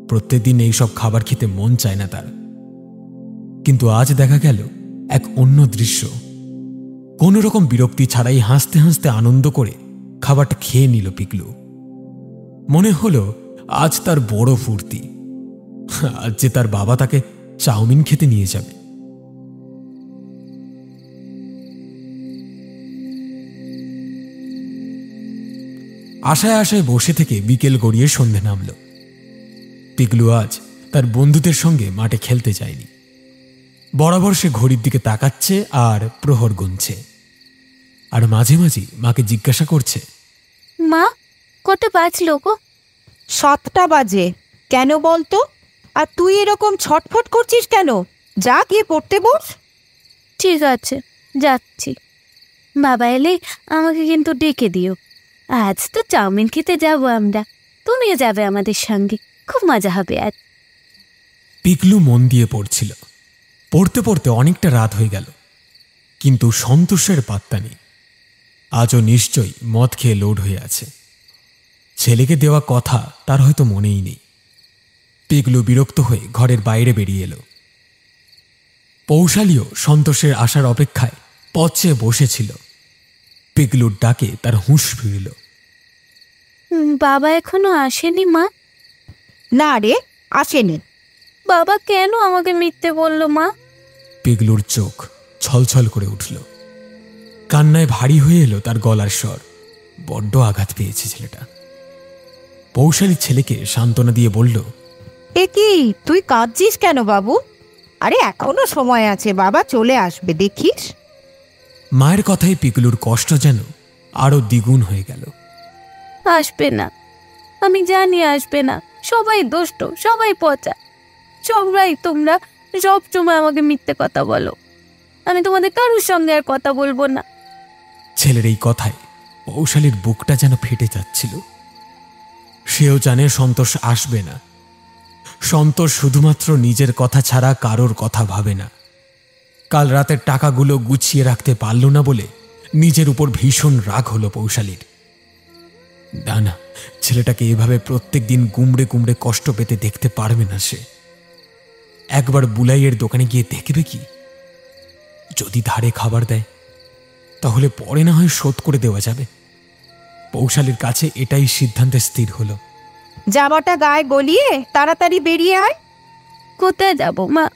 প্রত্যেকদিন এইসব খাবার খেতে মন চায় না তার, কিন্তু আজ দেখা গেল এক অন্য দৃশ্য। কোনো রকম বিরক্তি ছাড়াই হাসতে হাসতে আনন্দ করে খাবারটা খেয়ে নিল পিকলু। মনে হলো আজ তার বড় ফুর্তি, আজ যে তার বাবা তাকে চাউমিন খেতে নিয়ে যাবে। আশায় আশায় বসে থেকে বিকেল গড়িয়ে সন্ধে নামল। পিকলু আজ তার বন্ধুদের সঙ্গে মাঠে খেলতে যায়নি। বরাবর সে ঘড়ির দিকে তাকাচ্ছে আর প্রহর গুনছে, আর মাঝে মাঝে মাকে জিজ্ঞাসা করছে, মা কত বাজলো গো? 7টা বাজে। কেন বলতো? আর তুই এরকম ছটফট করছিস কেন? যা গিয়ে পড়তে বস। ঠিক আছে, যাচ্ছি। বাবা এলে আমাকে কিন্তু ডেকে দিও। আজ তো চাউমিন খেতে যাবো আমরা, তুমিও যাবে আমাদের সঙ্গে, খুব মজা হবে আজ। পিকলু মন দিয়ে পড়ছিল। পড়তে পড়তে অনেকটা রাত হয়ে গেল, কিন্তু সন্তোষের পাত্তা নেই। আজও নিশ্চয়ই মদ খেয়ে লোড হয়ে আছে। ছেলেকে দেওয়া কথা তার হয়তো মনেই নেই। পিকলু বিরক্ত হয়ে ঘরের বাইরে বেরিয়ে এলো। পৌশালীও সন্তোষের আসার অপেক্ষায় পথে বসেছিল। পিকলুর ডাকে তার হুঁশ ফিরল। বাবা এখনো আসেনি মা? না রে, আসেনি। বাবা কেন আমাকে মিথ্যে বললো মা? পিকলুর চোখ ছলছল করে উঠল। কান্নায় ভারী হয়ে এলো তার গলার স্বর। বড্ড আঘাত পেয়েছে ছেলেটা। পৌশালী ছেলেকে সান্ত্বনা দিয়ে বলল, এ কি, তুই কাঁদছিস কেন বাবু? আরে এখনো সময় আছে, বাবা চলে আসবে, দেখিস। মায়ের কথায় পিকলুর কষ্ট যেন আরো দ্বিগুণ হয়ে গেল। আসবে না, আমি জানি আসবে না। সবাই দুষ্ট, সবাই পচা, সবাই তোমরা সব সময় আমাকে মিথ্যে কথা বলো। আমি তোমাদের কারোর সঙ্গে আর কথা বলবো না। ছেলের এই কথায় পৌশালীর বুকটা যেন ফেটে যাচ্ছিল। সেও জানে সন্তোষ আসবে না। সন্তোষ শুধুমাত্র নিজের কথা ছাড়া কারোর কথা ভাবে না। কাল রাতের টাকাগুলো গুছিয়ে রাখতে পারল না বলে নিজের উপর ভীষণ রাগ হলো পৌশালীর। না, ছেলেটাকে এভাবে প্রত্যেক দিন গুমড়ে গুমড়ে কষ্ট পেতে দেখতে পারবে না সে। একবার বুলাইয়ের দোকানে গিয়ে দেখবে কি? যদি ধারে খাবার দেয় তাহলে পরে না হয় শোধ করে দেওয়া যাবে। পৌশালীর কাছে এটাই সিদ্ধান্তে স্থির হলো। জামাটা গায়ে গলিয়ে তাড়াতাড়ি বেরিয়ে আয়। কোথায় যাব মা?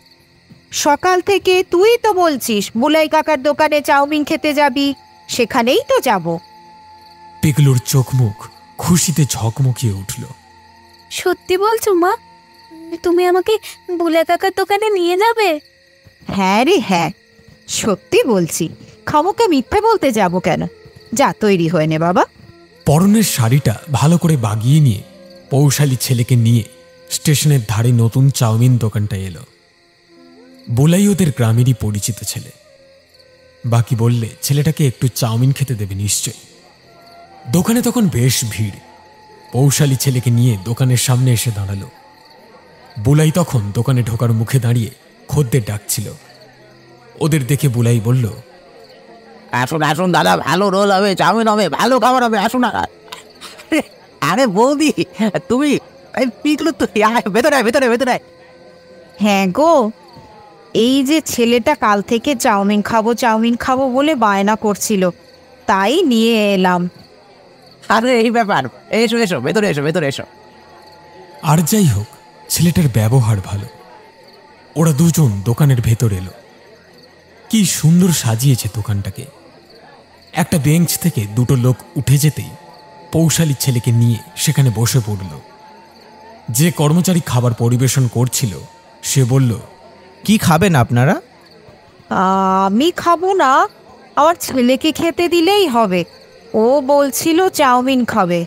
সকাল থেকে তুই তো বলছিস বুলাই কাকার দোকানে চাউমিন খেতে যাবি, সেখানেই তো যাব। পিকলুর চোখ মুখ খুশিতে ঝকমকিয়ে উঠল। সত্যি বলছো মা? তুমি আমাকে বুলাই কাকার দোকানে নিয়ে যাবে? হ্যাঁ রে হ্যাঁ, সত্যি বলছি। খামোকে মিথ্যে বলতে যাব কেন? যা তৈরি হয়ে নে বাবা। পরনের শাড়িটা ভালো করে বাগিয়ে নিয়ে পৌশালী ছেলেকে নিয়ে স্টেশনের ধারে নতুন চাউমিন দোকানটা এলো। বুলাই ওদের গ্রামেরই পরিচিত ছেলে। বাকি বললে ছেলেটাকে একটু চাউমিন খেতে দেবে নিশ্চয়। দোকানে তখন বেশ ভিড়। পৌশালী ছেলেকে নিয়ে দোকানের সামনে এসে দাঁড়ালো। বুলাই তখন দোকানে ঢোকার মুখে দাঁড়িয়ে খদ্দের ডাকছিল। ওদের দেখে বুলাই বলল, আসুন আসুন দাদা, ভালো রোল হবে, চাউমিন হবে, ভালো খাবার হবে, আসুন। আরে বৌদি, তুমি পিকলু তো ভেতরে ভেতরে ভেতরে। হ্যাঁ গো, এই যে ছেলেটা কাল থেকে চাউমিন খাবো বলে বায়না করছিল, তাই নিয়ে এলাম। আরে এই ব্যাপার, এসো এসো, ভেতরে এসো, ভেতরে এসো। আর যাই হোক, ছেলেটার ব্যবহার ভালো। ওরা দুজন দোকানের ভেতর এলো। কি সুন্দর সাজিয়েছে দোকানটাকে। একটা বেঞ্চ থেকে দুটো লোক উঠে যেতেই পৌশালী ছেলেকে নিয়ে সেখানে বসে পড়ল। যে কর্মচারী খাবার পরিবেশন করছিল সে বলল, কি খাবেন আপনারা? আমি খাবো না, আমার ছেলেকে খেতে দিলেই হবে। ও বলছিল চাউমিন খাবে।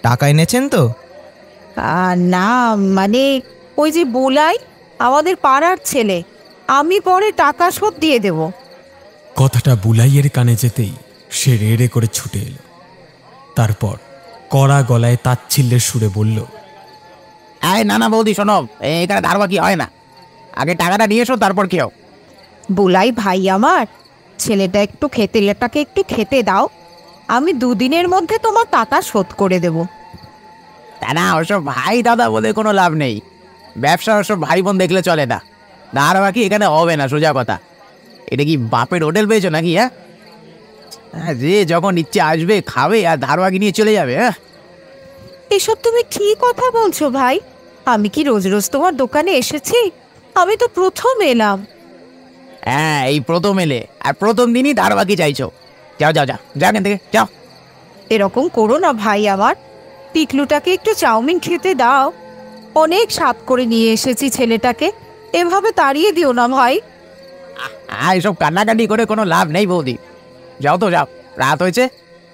টাকা এনেছেন তো? না, মানে ওই যে বুলাই, আমাদের পাড়ার ছেলে, আমি পরে টাকা শোধ দিয়ে দেব। কথাটা বুলাইয়ের কানে যেতেই সে রেড়ে করে ছুটে এলো। তারপর কড়া গলায় তাচ্ছিল্যের সুরে বলল, এই না না বৌদি, শোনো, এখানে ধারবা কি হয় না, আগে টাকাটা নিয়ে এসো, তারপর কেউ। বুলাই ভাই আমার, ছেলেটাকে একটু খেতে দাও, আমি দুদিনের মধ্যে তোমার টাকা শোধ করে দেব। তা না, ওসব ভাই দাদা বলে কোনো লাভ নেই। ব্যবসা ওসব ভাই বোন দেখলে চলে না। ধার বাকি এখানে হবে না, সোজা কথা। এটা কি বাপের হোটেল পেয়েছো নাকি? হ্যাঁ, যে যখন ইচ্ছে আসবে খাবে আর ধার বাকি নিয়ে চলে যাবে। হ্যাঁ, এসব তুমি কি কথা বলছো ভাই? আমি কি রোজ রোজ তোমার দোকানে এসেছি? আমি তো প্রথম এলাম। হ্যাঁ, এই প্রথম এলে আর প্রথম দিনই ধার বাকি চাইছো। যাও যাও যাও, যাও এখান থেকে যাও। এরকম করো না ভাই আমার, পিকলুটাকে একটু চাউমিন খেতে দাও। অনেক স্বাদ করে নিয়ে এসেছি ছেলেটাকে, এভাবে তাড়িয়ে দিও না ভাই। এসব কান্নাকাটি করে কোনো লাভ নেই বৌদি। যাও তো যাও, রাত হয়েছে,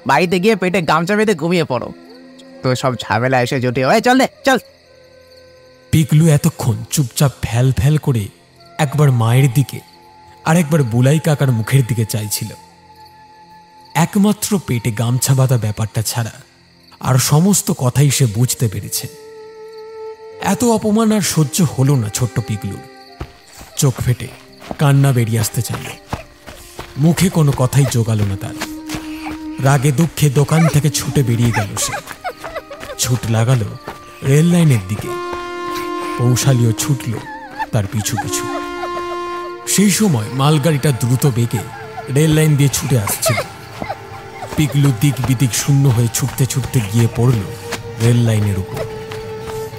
বাড়িতে গিয়ে পেটে গামছা বেঁধে ঘুমিয়ে পড়ো। তো সব ঝামেলা এসে জুটে হয়, চল দে চল। পিকলু এতক্ষণ চুপচাপ ফ্যাল ফ্যাল করে একবার মায়ের দিকে আর একবার বুলাই কাকার মুখের দিকে চাইছিল। একমাত্র পেটে গামছা বাঁধা ব্যাপারটা ছাড়া আর সমস্ত কথাই সে বুঝতে পেরেছে। এত অপমান আর সহ্য হলো না ছোট্ট পিকলুর। চোখ ফেটে কান্না বেরিয়ে আসতে চাইল। মুখে কোনো কথাই জোগালো না তার। রাগে দুঃখে দোকান থেকে ছুটে বেরিয়ে গেল সে। ছুট লাগালো রেল লাইনের দিকে। পৌশালীও ছুটল তার পিছু পিছু। সেই সময় মালগাড়িটা দ্রুত বেগে রেল লাইন দিয়ে ছুটে আসছিল। পিকলু দিক বিদিক শূন্য হয়ে ছুটতে ছুটতে গিয়ে পড়ল রেল লাইনের উপর।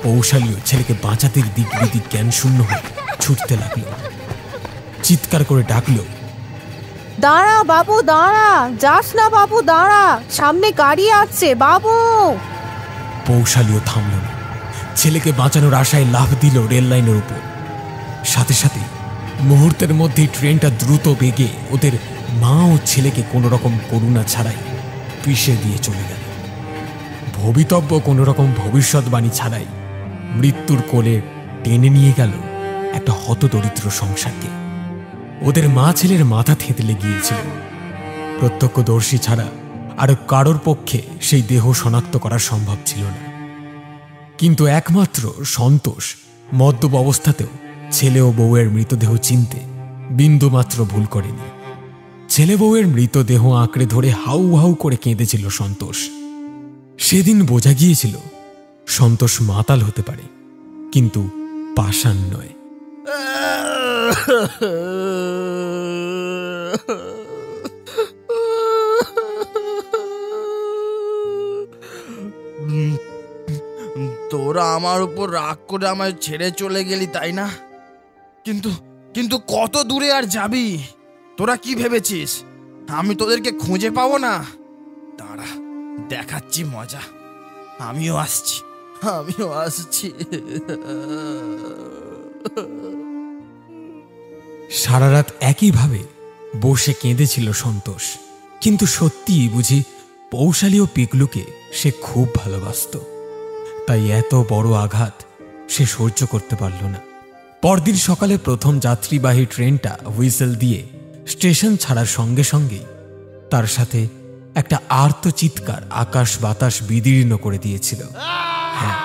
পৌশালীও ছেলেকে বাঁচাতে দিক বিদিক জ্ঞান শূন্য হয়ে ছুটতে লাগলো। চিৎকার করে ডাকলো, দাঁড়া বাবু দাঁড়া, যাস না বাবু দাঁড়া, সামনে গাড়ি আসছে বাবু। পৌশালীও থামল না। ছেলেকে বাঁচানোর আশায় লাফ দিল রেল লাইনের উপর। সাথে সাথে মুহূর্তের মধ্যেই ট্রেনটা দ্রুত বেগে ওদের মা ও ছেলেকে কোনো রকম করুণা ছাড়াই পিষে দিয়ে চলে গেল। ভবিতব্য কোনো রকম ভবিষ্যৎবাণী ছাড়াই মৃত্যুর কোলে টেনে নিয়ে গেল একটা হতদরিদ্র সংসারকে। ওদের মা ছেলের মাথা থেঁতলে গিয়েছিল। প্রত্যক্ষদর্শী ছাড়া আর কারোর পক্ষে সেই দেহ শনাক্ত করা সম্ভব ছিল না। কিন্তু একমাত্র সন্তোষ মদ্যপ অবস্থাতেও ছেলে ও বউয়ের মৃতদেহ চিনতে বিন্দুমাত্র ভুল করেনি। ছেলে বউয়ের মৃতদেহ আঁকড়ে ধরে হাউ হাউ করে কেঁদেছিল সন্তোষ। সেদিন বোঝা গিয়েছিল সন্তোষ মাতাল হতে পারে, কিন্তু পাষাণ নয়। তোরা আমার উপর রাগ করে আমায় ছেড়ে চলে গেলি, তাই না? কিন্তু কিন্তু কত দূরে আর যাবি? তোরা কি ভেবেছিস আমি তোদেরকে খুঁজে পাবো না? দাঁড়া, দেখাচ্ছি মজা। আমিও আসছি। সারা রাত একইভাবে বসে কেঁদেছিল সন্তোষ। কিন্তু সত্যিই বুঝি পৌশালী ও পিকলুকে সে খুব ভালোবাসত। তাই এত বড় আঘাত সে সহ্য করতে পারল না। পরদিন সকালে প্রথম যাত্রীবাহী ট্রেনটা হুইসেল দিয়ে স্টেশন ছাড়ার সঙ্গে সঙ্গেই তার সাথে একটা আর্ত চিৎকার আকাশ বাতাস বিদীর্ণ করে দিয়েছিল। হ্যাঁ,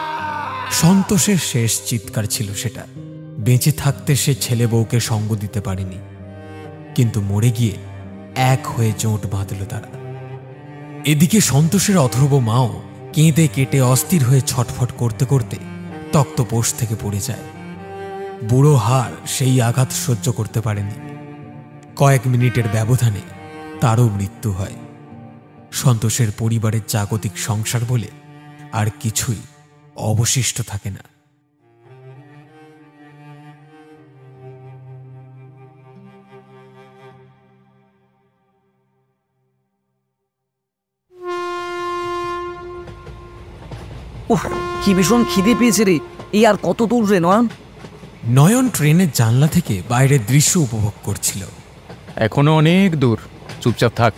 সন্তোষের শেষ চিৎকার ছিল সেটা। বেঁচে থাকতে সে ছেলে বউকে সঙ্গ দিতে পারেনি, কিন্তু মরে গিয়ে এক হয়ে জোট বাঁধল তারা। এদিকে সন্তোষের অথর্ব মাও কেঁদে কেটে অস্থির হয়ে ছটফট করতে করতে তক্তপোষ থেকে পড়ে যায়। বুড়ো হাড় সেই আঘাত সহ্য করতে পারেনি। কয়েক মিনিটের ব্যবধানে তারও মৃত্যু হয়। সন্তোষের পরিবারের জাগতিক সংসার বলে আর কিছুই অবশিষ্ট থাকে না। উফ, কি ভীষণ খিদে পেয়েছে রে। এই আর কত দূর রে নয়ন? নয়ন ট্রেনের জানলা থেকে বাইরের দৃশ্য উপভোগ করছিল। এখনো অনেক দূর, চুপচাপ থাক।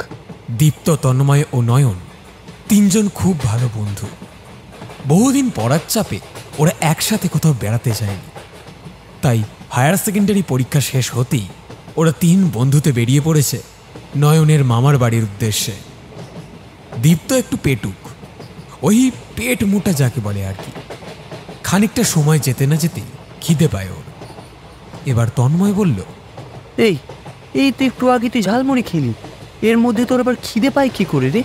দীপ্ত, তন্ময় ও নয়ন তিনজন খুব ভালো বন্ধু। বহুদিন পড়ার চাপে ওরা একসাথে কোথাও বেড়াতে যায়নি। তাই হায়ার সেকেন্ডারি পরীক্ষা শেষ হতেই ওরা তিন বন্ধুতে বেরিয়ে পড়েছে নয়নের মামার বাড়ির উদ্দেশ্যে। দীপ্ত একটু পেটুক, ওই পেট মোটা যাকে বলে আর কি। খানিকটা সময় যেতে না যেতেই খিদে পায় ওর। এবার তন্ময় বলল, এই এই তুই একটু আগে তুই ঝালমুড়ি খেলি, এর মধ্যে তোর আবার খিদে পায় কি করে রে?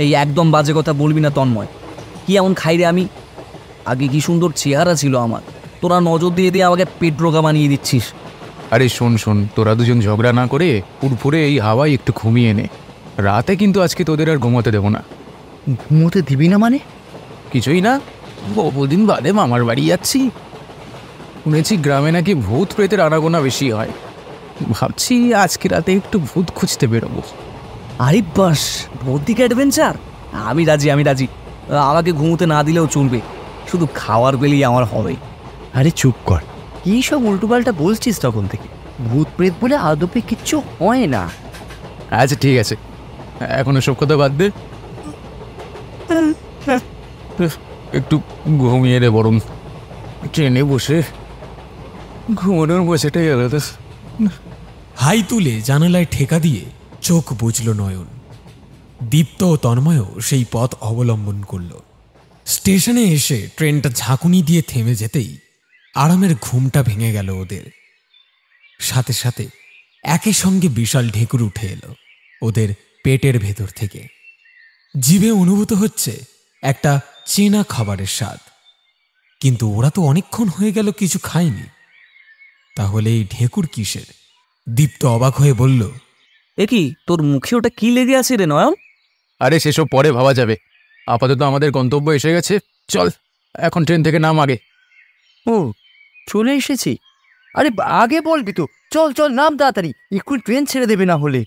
এই একদম বাজে কথা বলবি না তন্ময়। কি এমন খাই রে আমি? আগে কি সুন্দর চেহারা ছিল আমার, তোরা নজর দিয়ে দিয়ে আমাকে পেট রোগা বানিয়ে দিচ্ছিস। আরে শোন শোন, তোরা দুজন ঝগড়া না করে পুরপুরে এই হাওয়ায় একটু ঘুমিয়ে নে। রাতে কিন্তু আজকে তোদের আর ঘুমোতে দেবো না। ঘুমোতে দিবি না মানে? কিছুই না, বহুদিন বাদে মামার বাড়ি যাচ্ছি। শুনেছি গ্রামে নাকি ভূত প্রেতের আনাগোনা বেশি হয়। ভাবছি আজকে রাতে একটু ভূত খুঁজতে বেরোবো। আরে বাস, ভৌতিক অ্যাডভেঞ্চার! আমি রাজি, আমি রাজি। আমাকে ঘুমোতে না দিলেও চলবে, শুধু খাওয়ার বেলেই আমার হবে। আরে চুপ কর, কী সব উল্টোপাল্টা বলছিস তখন থেকে? ভূত প্রেত বলে আদপে কিচ্ছু হয় না। আচ্ছা ঠিক আছে, এখন সব কথা বাদ দে, একটু ঘুমিয়ে রে। বরং ট্রেনে বসে ঘুমানোর বসেটাই আলাদা। হাই তুলে জানালায় ঠেকা দিয়ে চোখ বুঝল নয়ন। দীপ্ত ও তন্ময়ও সেই পথ অবলম্বন করল। স্টেশনে এসে ট্রেনটা ঝাঁকুনি দিয়ে থেমে যেতেই আরামের ঘুমটা ভেঙে গেল ওদের। সাথে সাথে একই সঙ্গে বিশাল ঢেকুর উঠে এলো ওদের পেটের ভেতর থেকে। জিভে অনুভূত হচ্ছে একটা চেনা খাবারের স্বাদ, কিন্তু ওরা তো অনেকক্ষণ হয়ে গেল কিছু খায়নি। তাহলে এই ঢেকুর কিসের? দীপ্ত অবাক হয়ে বলল, এ কি, তোর মুখে ওটা কি লেগে আছে রে নয়ন? আরে সেসব পরে ভাবা যাবে, আপাতত আমাদের গন্তব্য এসে গেছে। চল এখন ট্রেন থেকে নাম আগে। ও চলে এসেছি? আরে আগে বলবি তো। চল চল, নাম তাড়াতাড়ি, একটু ট্রেন ছেড়ে দেবে না হলে।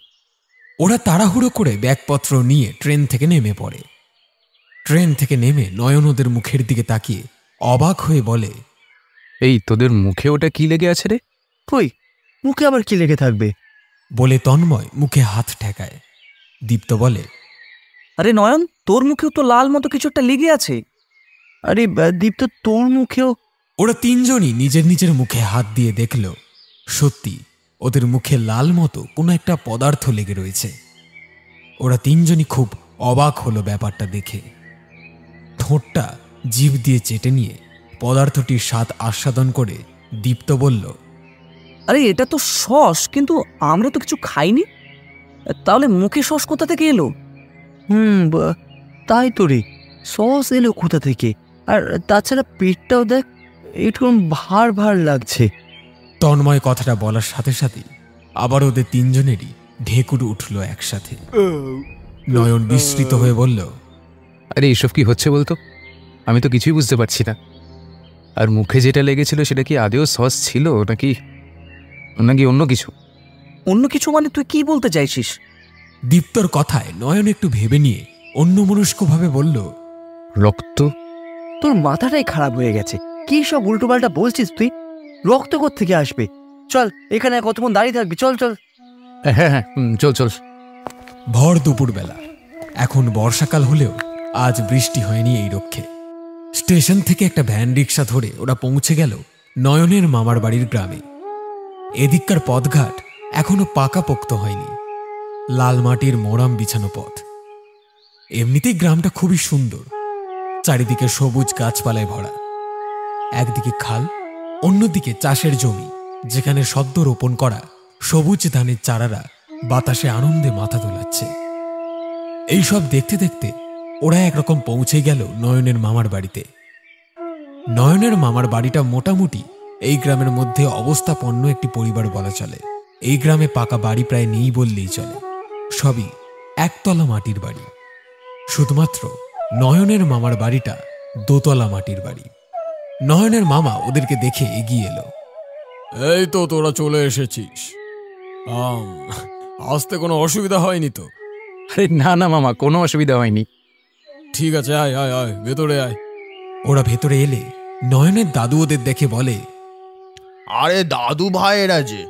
ওরা তাড়াহুড়ো করে ব্যাগপত্র নিয়ে ট্রেন থেকে নেমে পড়ে। ট্রেন থেকে নেমে নয়ন ওদের মুখের দিকে তাকিয়ে অবাক হয়ে বলে, এই তোদের মুখে ওটা কি লেগে আছে রে? কই, মুখে আবার কি লেগে থাকবে? বলে তন্ময় মুখে হাত ঠেকায়। দীপ্ত বলে, আরে নয়ন, তোর মুখেও তো লাল মতো কিছু একটা লেগে আছে। আরে দীপ্ত, তোর মুখেও? ওরা তিনজনই নিজের নিজের মুখে হাত দিয়ে দেখল, সত্যি ওদের মুখে লাল মতো কোনো একটা পদার্থ লেগে রয়েছে। ওরা তিনজনই খুব অবাক হলো ব্যাপারটা দেখে। ঠোঁটটা জিভ দিয়ে চেটে নিয়ে পদার্থটির স্বাদ আস্বাদন করে দীপ্ত বলল, আরে এটা তো সস, কিন্তু আমরা তো কিছু খাইনি। তাহলে মুখে সস কোথা থেকে এলো? তাই তো রে, সস এলো কোথা থেকে? আর তাছাড়া পেটটাও দেখ, একটু ভার ভার লাগছে। তন্ময় কথাটা বলার সাথে সাথে আবার ওদের তিনজনেরই ঢেকুর উঠল একসাথে। নয়ন বিস্মৃত হয়ে বলল, আরে এসব কি হচ্ছে বলতো? আমি তো কিছুই বুঝতে পারছি না। আর মুখে যেটা লেগেছিল সেটা কি আদেও সস ছিল নাকি নাকি অন্য কিছু? অন্য কিছু মানে তুই কি বলতে চাইছিস? দীপ্তর কথায় নয়ন একটু ভেবে নিয়ে অন্যমনস্কভাবে বলল, রক্ত? তোর মাথাটাই খারাপ হয়ে গেছে, কি সব উল্টোপাল্টা বলছিস তুই? রক্ত থেকে আসবে? চল, এখানে কতক্ষণ দাঁড়িয়ে থাকবি? চল চল। হ্যাঁ হ্যাঁ, চল চল। ভর দুপুরবেলা, এখন বর্ষাকাল হলেও আজ বৃষ্টি হয়নি এই রক্ষে। স্টেশন থেকে একটা ভ্যান রিক্সা ধরে ওরা পৌঁছে গেল নয়নের মামার বাড়ির গ্রামে। এদিককার পথঘাট এখনো পাকাপোক্ত হয়নি। লাল মাটির মোরাম বিছানো পথ। এমনিতেই গ্রামটা খুবই সুন্দর, চারিদিকে সবুজ গাছপালায় ভরা। একদিকে খাল, অন্যদিকে চাষের জমি, যেখানে সদ্য রোপণ করা সবুজ ধানের চারারা বাতাসে আনন্দে মাথা দোলাচ্ছে। এইসব দেখতে দেখতে ওরা একরকম পৌঁছে গেল নয়নের মামার বাড়িতে। নয়নের মামার বাড়িটা মোটামুটি এই গ্রামের মধ্যে অবস্থাপন্ন একটি পরিবার বলা চলে। এই গ্রামে পাকা বাড়ি প্রায় নেই বললেই চলে, সবই একতলা মাটির বাড়ি। শুধুমাত্র নয়নের মামার বাড়িটা দোতলা মাটির বাড়ি। নয়নের মামা ওদেরকে দেখে এগিয়ে এলো। এই তো তোরা চলে এসেছিস, আসতে কোনো অসুবিধা হয়নি তো? আরে না না মামা, কোনো অসুবিধা হয়নি। ঠিক আছে, আয় আয় আয়, ভেতরে আয়। ওরা ভেতরে এলে নয়নের দাদু ওদের দেখে বলে, আরে দাদু ভাইয়েরা যে,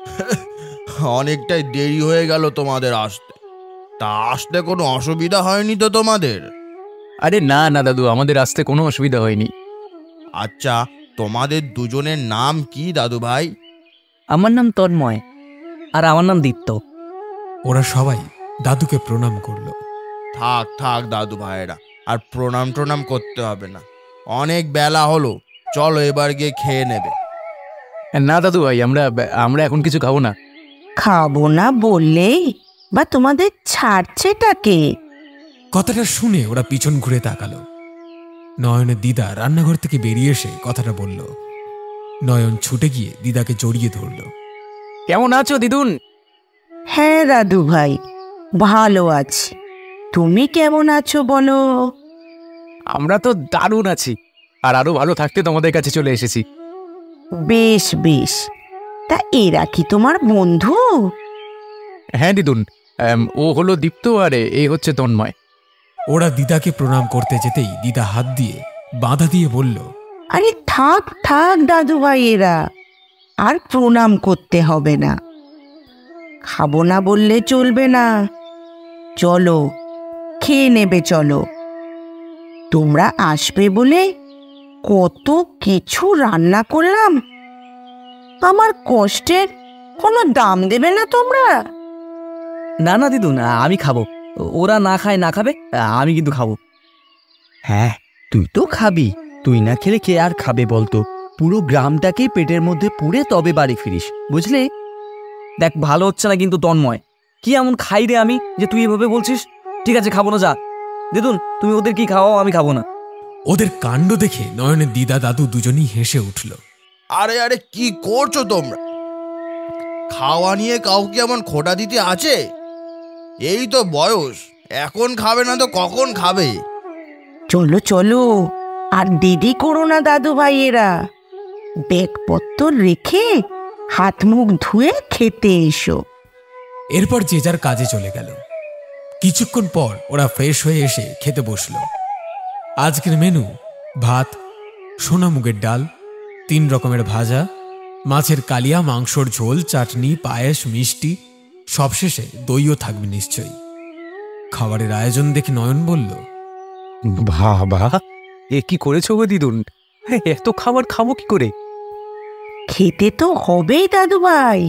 অনেকটাই দেরি হয়ে গেল তোমাদের আসতে। তা আসতে কোনো অসুবিধা হয়নি তো তোমাদের? আরে না না দাদু, আমাদের আসতে কোনো অসুবিধা হয়নি। আচ্ছা, তোমাদের দুজনের নাম কি দাদু ভাই? আমার নাম তন্ময়, আর আমার নাম দীপ্ত। ওরা সবাই দাদুকে প্রণাম করলো। থাক থাক দাদু ভাইয়েরা, আর প্রণাম টনাম করতে হবে না, অনেক বেলা হলো, চলো এবার গিয়ে খেয়ে নেবে। না দাদু ভাই, আমরা এখন কিছু খাবো না। খাবো না বললেই বা তোমাদের ছাড়ছেটাকে? কথাটা শুনে ওরা পিছন ঘুরে তাকালো। নয়নের দিদা রান্নাঘর থেকে বেরিয়ে এসে কথাটা বলল। নয়ন ছুটে গিয়ে দিদাকে জড়িয়ে ধরল। কেমন আছো দিদুন? হ্যাঁ দাদু ভাই, ভালো আছি। তুমি কেমন আছো বলো? আমরা তো দারুণ আছি, আর আরো ভালো থাকতে তোমাদের কাছে চলে এসেছি। বেশ বেশ, তা এরা কি তোমার বন্ধু? হ্যাঁ দিদুন, ও হলো দীপ্ত, আর এ হচ্ছে তন্ময়। ওরা দিদাকে প্রণাম করতে যেতেই দিদা হাত দিয়ে বাধা দিয়ে বলল, আরে থাক থাক দাদু ভাই, এরা আর প্রণাম করতে হবে না। খাবো না বললে চলবে না, চলো খেয়ে নেবে চলো। তোমরা আসবে বলে কত কিছু রান্না করলাম, আমার কষ্টের কোনো দাম দেবে না তোমরা? না না দিদুন, আমি খাবো। ওরা না খায় না খাবে, আমি কিন্তু খাবো। হ্যাঁ, তুই তো খাবি, তুই না খেলে কে আর খাবে বলতো? পুরো গ্রামটাকেই পেটের মধ্যে পুড়ে তবে বাড়ি ফিরিস, বুঝলি? দেখ, ভালো হচ্ছে না কিন্তু তন্ময়। কি এমন খাই রে আমি যে তুই এভাবে বলছিস? ঠিক আছে, খাবো না, যা। দিদুন, তুমি ওদের কি খাওয়াও, আমি খাবো না। ওদের কাণ্ড দেখে নয়নের দিদা দাদু দুজনই হেসে উঠল। আরে আরে, কি করছো তোমরা? খাওয়া নিয়ে কাউকে এমন খোঁটা দিতে আছে? এই তো বয়স, এখন খাবে না তো কখন খাবে? চলো চলো, আর দেরি করো না দাদু ভাইয়েরা, ব্যাগপত্র রেখে হাত মুখ ধুয়ে খেতে এসো। এরপর যে যার কাজে চলে গেল। কিছুক্ষণ পর ওরা ফ্রেশ হয়ে এসে খেতে বসল। আজকের মেনু ভাত, সোনা মুগের ডাল, 3 রকমের ভাজা, মাছের কালিয়া, মাংসর ঝোল, চাটনি, পায়েস, মিষ্টি, সবশেষে দইও থাকবে নিশ্চয়ই। খাবারের আয়োজন দেখে নয়ন বলল, বাবা, এ কি করেছো গো দিদুন? এত খাবার খাবো কি করে? খেতে তো হবেই দাদু ভাই,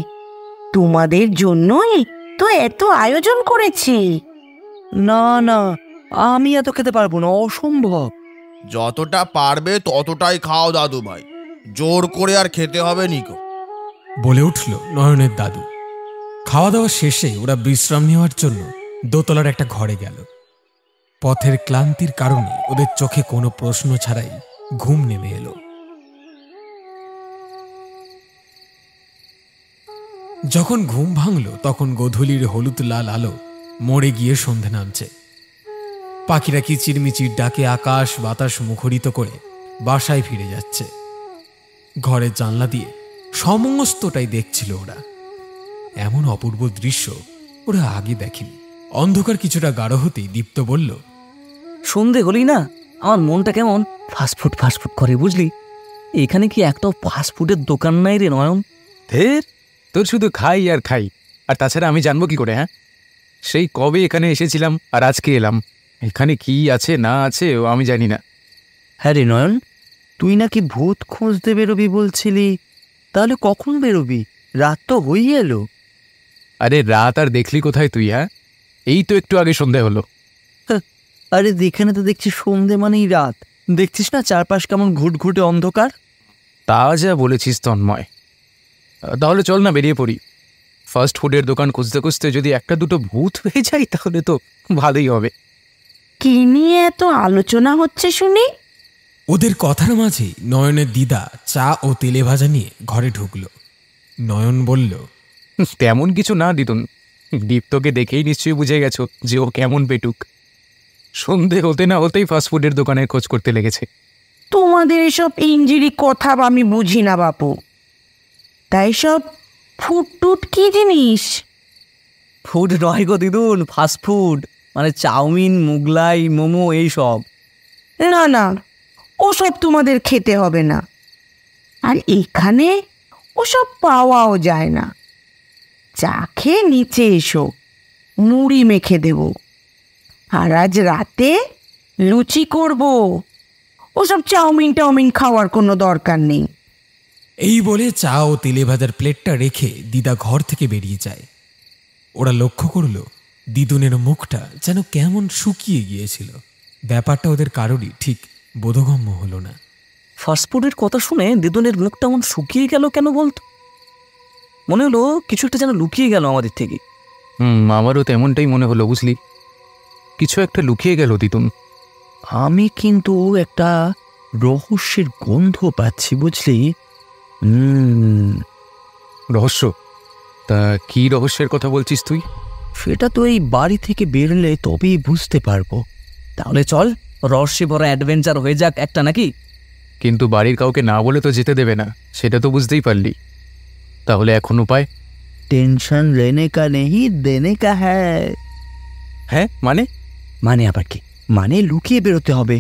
তোমাদের জন্যই তো এত আয়োজন করেছি। না না, আমি এত খেতে পারবো না, অসম্ভব। যতটা পারবে ততটাই খাও দাদু ভাই, জোর করে আর খেতে হবে নিকো, বলে উঠল নয়নের দাদু। খাওয়া দাওয়া শেষে ওরা বিশ্রাম নেওয়ার জন্য দোতলার একটা ঘরে গেল। পথের ক্লান্তির কারণে ওদের চোখে কোনো প্রশ্ন ছাড়াই ঘুম নেমে এলো। যখন ঘুম ভাঙল তখন গোধূলির হলুদ লাল আলো মরে গিয়ে সন্ধে নামছে। পাখিরা কিচিরমিচির ডাকে আকাশ বাতাস মুখরিত করে বাসায় ফিরে যাচ্ছে। ঘরের জানলা দিয়ে সমস্তটাই দেখছিল ওরা। এমন অপূর্ব দৃশ্য ওরা আগে দেখেনি। অন্ধকার কিছুটা গাঢ় হতেই দীপ্ত বলল, সন্ধে হলেই না আমার মনটা কেমন ফাস্টফুড ফাস্টফুড করে, বুঝলি? এখানে কি একটা ফাস্টফুডের দোকান নাই রে নয়ন? ধের, তোর শুধু খাই আর খাই, আর তাছাড়া আমি জানবো কি করে? হ্যাঁ, সেই কবে এখানে এসেছিলাম আর আজকে এলাম, এখানে কি আছে না আছে ও আমি জানি না। হ্যাঁ রে নয়ন, তুই নাকি ভূত খুঁজতে বেরোবি বলছিলি, তাহলে কখন বেরোবি? রাত তো হয়ে এলো। আরে রাত আর দেখলি কোথায় তুই? হ্যাঁ, এই তো একটু আগে সন্ধে হলো। আরে যেখানে তো দেখছি সন্ধে মানেই রাত, দেখছিস না চারপাশ কেমন ঘুটঘুটে অন্ধকার। তা যা বলেছিস তন্ময়। তাহলে চল না বেরিয়ে পড়ি। ফাস্ট ফুডের দোকান খুঁজতে খুঁজতে যদি একটা দুটো ভূত হয়ে যায় তাহলে তো ভালোই হবে। কি নিয়ে এত আলোচনা হচ্ছে শুনি? ওদের কথার মাঝে নয়নের দিদা চা ও তেলে ভাজা নিয়ে ঘরে ঢুকলো। নয়ন বলল, তেমন কিছু না দিতুন, দীপ্তকে দেখেই নিশ্চয়ই বুঝে গেছো যে ও কেমন পেটুক। সন্ধে হতে না হতেই ফাস্টফুডের দোকানের খোঁজ করতে লেগেছে। তোমাদের এসব ইঞ্জিরি কথা আমি বুঝি না বাপু। তাই সব ফুড টুড কি জিনিস? ফুড নয় গো দিদুন, ফাস্ট ফুড, মানে চাউমিন, মুগলাই, মোমো এইসব। না না, ওসব তোমাদের খেতে হবে না। আর এখানে ওসব পাওয়াও যায় না। চা খেয়ে নিচে এসো, মুড়ি মেখে দেব। আর আজ রাতে লুচি করব। ওসব চাউমিন টাউমিন খাওয়ার কোনো দরকার নেই। এই বলে চা ও তেলে ভাজার প্লেটটা রেখে দিদা ঘর থেকে বেরিয়ে যায়। ওরা লক্ষ্য করল দিদুনের মুখটা যেন কেমন শুকিয়ে গিয়েছিল। ব্যাপারটা ওদের কারোরই ঠিক বোধগম্য হলো না। ফাস্টফুডের কথা শুনে দিদুনের মুখটা এমন শুকিয়ে গেল কেন বলতো? মনে হলো কিছু একটা যেন লুকিয়ে গেল আমাদের থেকে। আমারও তেমনটাই মনে হলো, বুঝলি, কিছু একটা লুকিয়ে গেল দিতুন। আমি কিন্তু একটা রহস্যের গন্ধ পাচ্ছি, বুঝলি। রহস্য? তা কি রহস্যের কথা বলছিস তুই? সেটা তো এই বাড়ি থেকে বেরোলে তবেই বুঝতে পারবো। তাহলে চল, রহস্যে ভরা অ্যাডভেঞ্চার হয়ে যাক একটা, নাকি? কিন্তু বাড়ির কাউকে না বলে তো যেতে দেবে না, সেটা তো বুঝতেই পারলি। তাহলে এখন উপায়? টেনশন লেনে কা নেহি দেনে কা হ্যায়। হ্যাঁ মানে? মানে আবার কি? মানে লুকিয়ে বেরোতে হবে।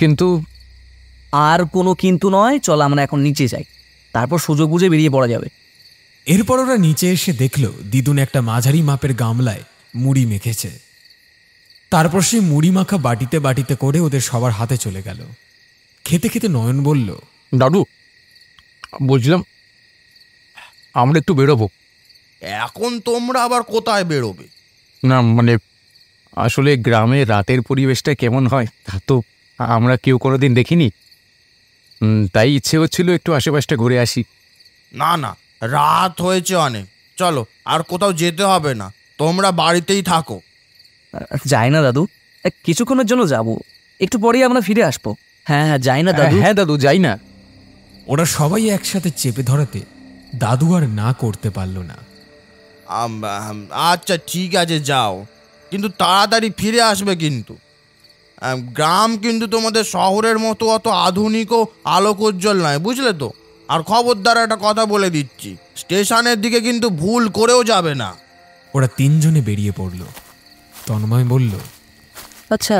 কিন্তু আর কোনো কিন্তু নয়, চল আমরা এখন নিচে যাই, তারপর সুযোগ বুঝে বেরিয়ে পড়া যাবে। এরপর ওরা নিচে এসে দেখল দিদুন একটা মাঝারি মাপের গামলায় মুড়ি মেখেছে। তারপর সে মুড়ি মাখা বাটিতে বাটিতে করে ওদের সবার হাতে চলে গেল। খেতে খেতে নয়ন বলল, দাদু বলছিলাম আমরা একটু বেরোবো। এখন তোমরা আবার কোথায় বেরোবে? না মানে আসলে গ্রামে রাতের পরিবেশটা কেমন হয় তা তো আমরা কেউ কোনোদিন দেখিনি, তাই ইচ্ছে হচ্ছিল একটু আশেপাশটা ঘুরে আসি। না না, রাত হয়েছে অনেক, চলো, আর কোথাও যেতে হবে না, তোমরা বাড়িতেই থাকো। যাই না দাদু, কিছুক্ষণের জন্য যাব, একটু পরেই আমরা ফিরে আসবো। হ্যাঁ হ্যাঁ, যাই না দাদু। হ্যাঁ দাদু, যাই না। ওরা সবাই একসাথে চেপে ধরাতে দাদু আর না করতে পারল না। আচ্ছা ঠিক আছে, যাও, কিন্তু তাড়াতাড়ি ফিরে আসবে। কিন্তু গ্রাম কিন্তু তোমাদের শহরের মতো অত আধুনিক ও আলোকোজ্জ্বল নয়, বুঝলে তো। আর খবরদার একটা কথা বলে দিচ্ছি, স্টেশনের দিকে কিন্তু ভুল করেও যাবে না। ওরা তিনজনে বেরিয়ে পড়ল। তন্ময় বলল, আচ্ছা,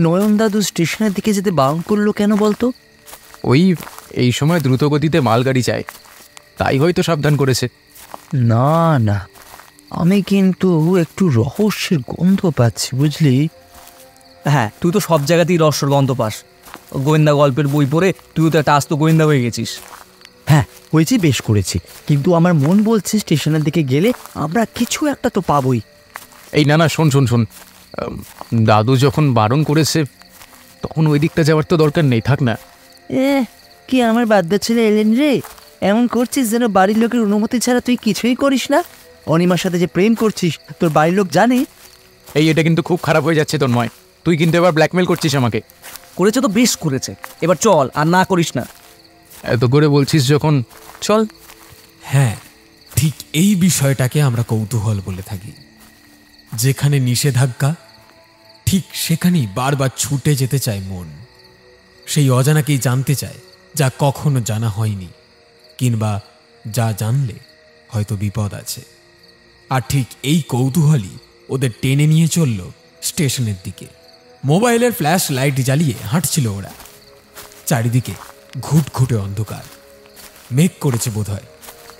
নয়ন দাদু স্টেশনের দিকে যেতে বারণ করলো কেন বলতো? ওই এই সময় দ্রুতগতিতে মালগাড়ি যায়, তাই হয়তো সাবধান করেছে। না না, আমি কিন্তু একটু রহস্যের গন্ধ পাচ্ছি, বুঝলি। হ্যাঁ, তুই তো সব জায়গাতেই রহস্যের গন্ধ পাস। গোয়েন্দা গল্পের বই পড়ে তুইও তো একটা আস্ত গোয়েন্দা হয়ে গেছিস। হ্যাঁ হয়েছি, বেশ করেছি, কিন্তু আমার মন বলছে স্টেশনের দিকে গেলে আমরা কিছু একটা তো পাবোই। এই না না, শোন শোন শোন, দাদু যখন বারণ করেছে তখন ওই দিকটা যাওয়ার তো দরকার নেই, থাক না। কি আমার বাদ্যা ছেলে এলেন রে, এমন করছিস যেন বাড়ির লোকের অনুমতি ছাড়া তুই কিছুই করিস না। অনিমার সাথে যে প্রেম করছিস তোর বাড়ির লোক জানে? এটা কিন্তু খুব খারাপ হয়ে যাচ্ছে তন্ময়, তুই কিন্তু এবার ব্ল্যাকমেল করছিস আমাকে। করেছে তো বেশ করেছে, এবার চল, আর না করিস না। এত করে বলছিস যখন, চল। হ্যাঁ, ঠিক এই বিষয়টাকে আমরা কৌতূহল বলে থাকি। যেখানে নিষেধাজ্ঞা, ঠিক সেখানেই বারবার ছুটে যেতে চায় মন। সেই অজানাকেই জানতে চায় যা কখনো জানা হয়নি, কিংবা যা জানলে হয়তো বিপদ আছে। আর ঠিক এই কৌতূহলই ওদের টেনে নিয়ে চলল স্টেশনের দিকে। মোবাইলের ফ্ল্যাশ লাইট জ্বালিয়ে হাঁটছিল ওরা। চারিদিকে ঘুটঘুটে অন্ধকার। মেঘ করেছে বোধহয়,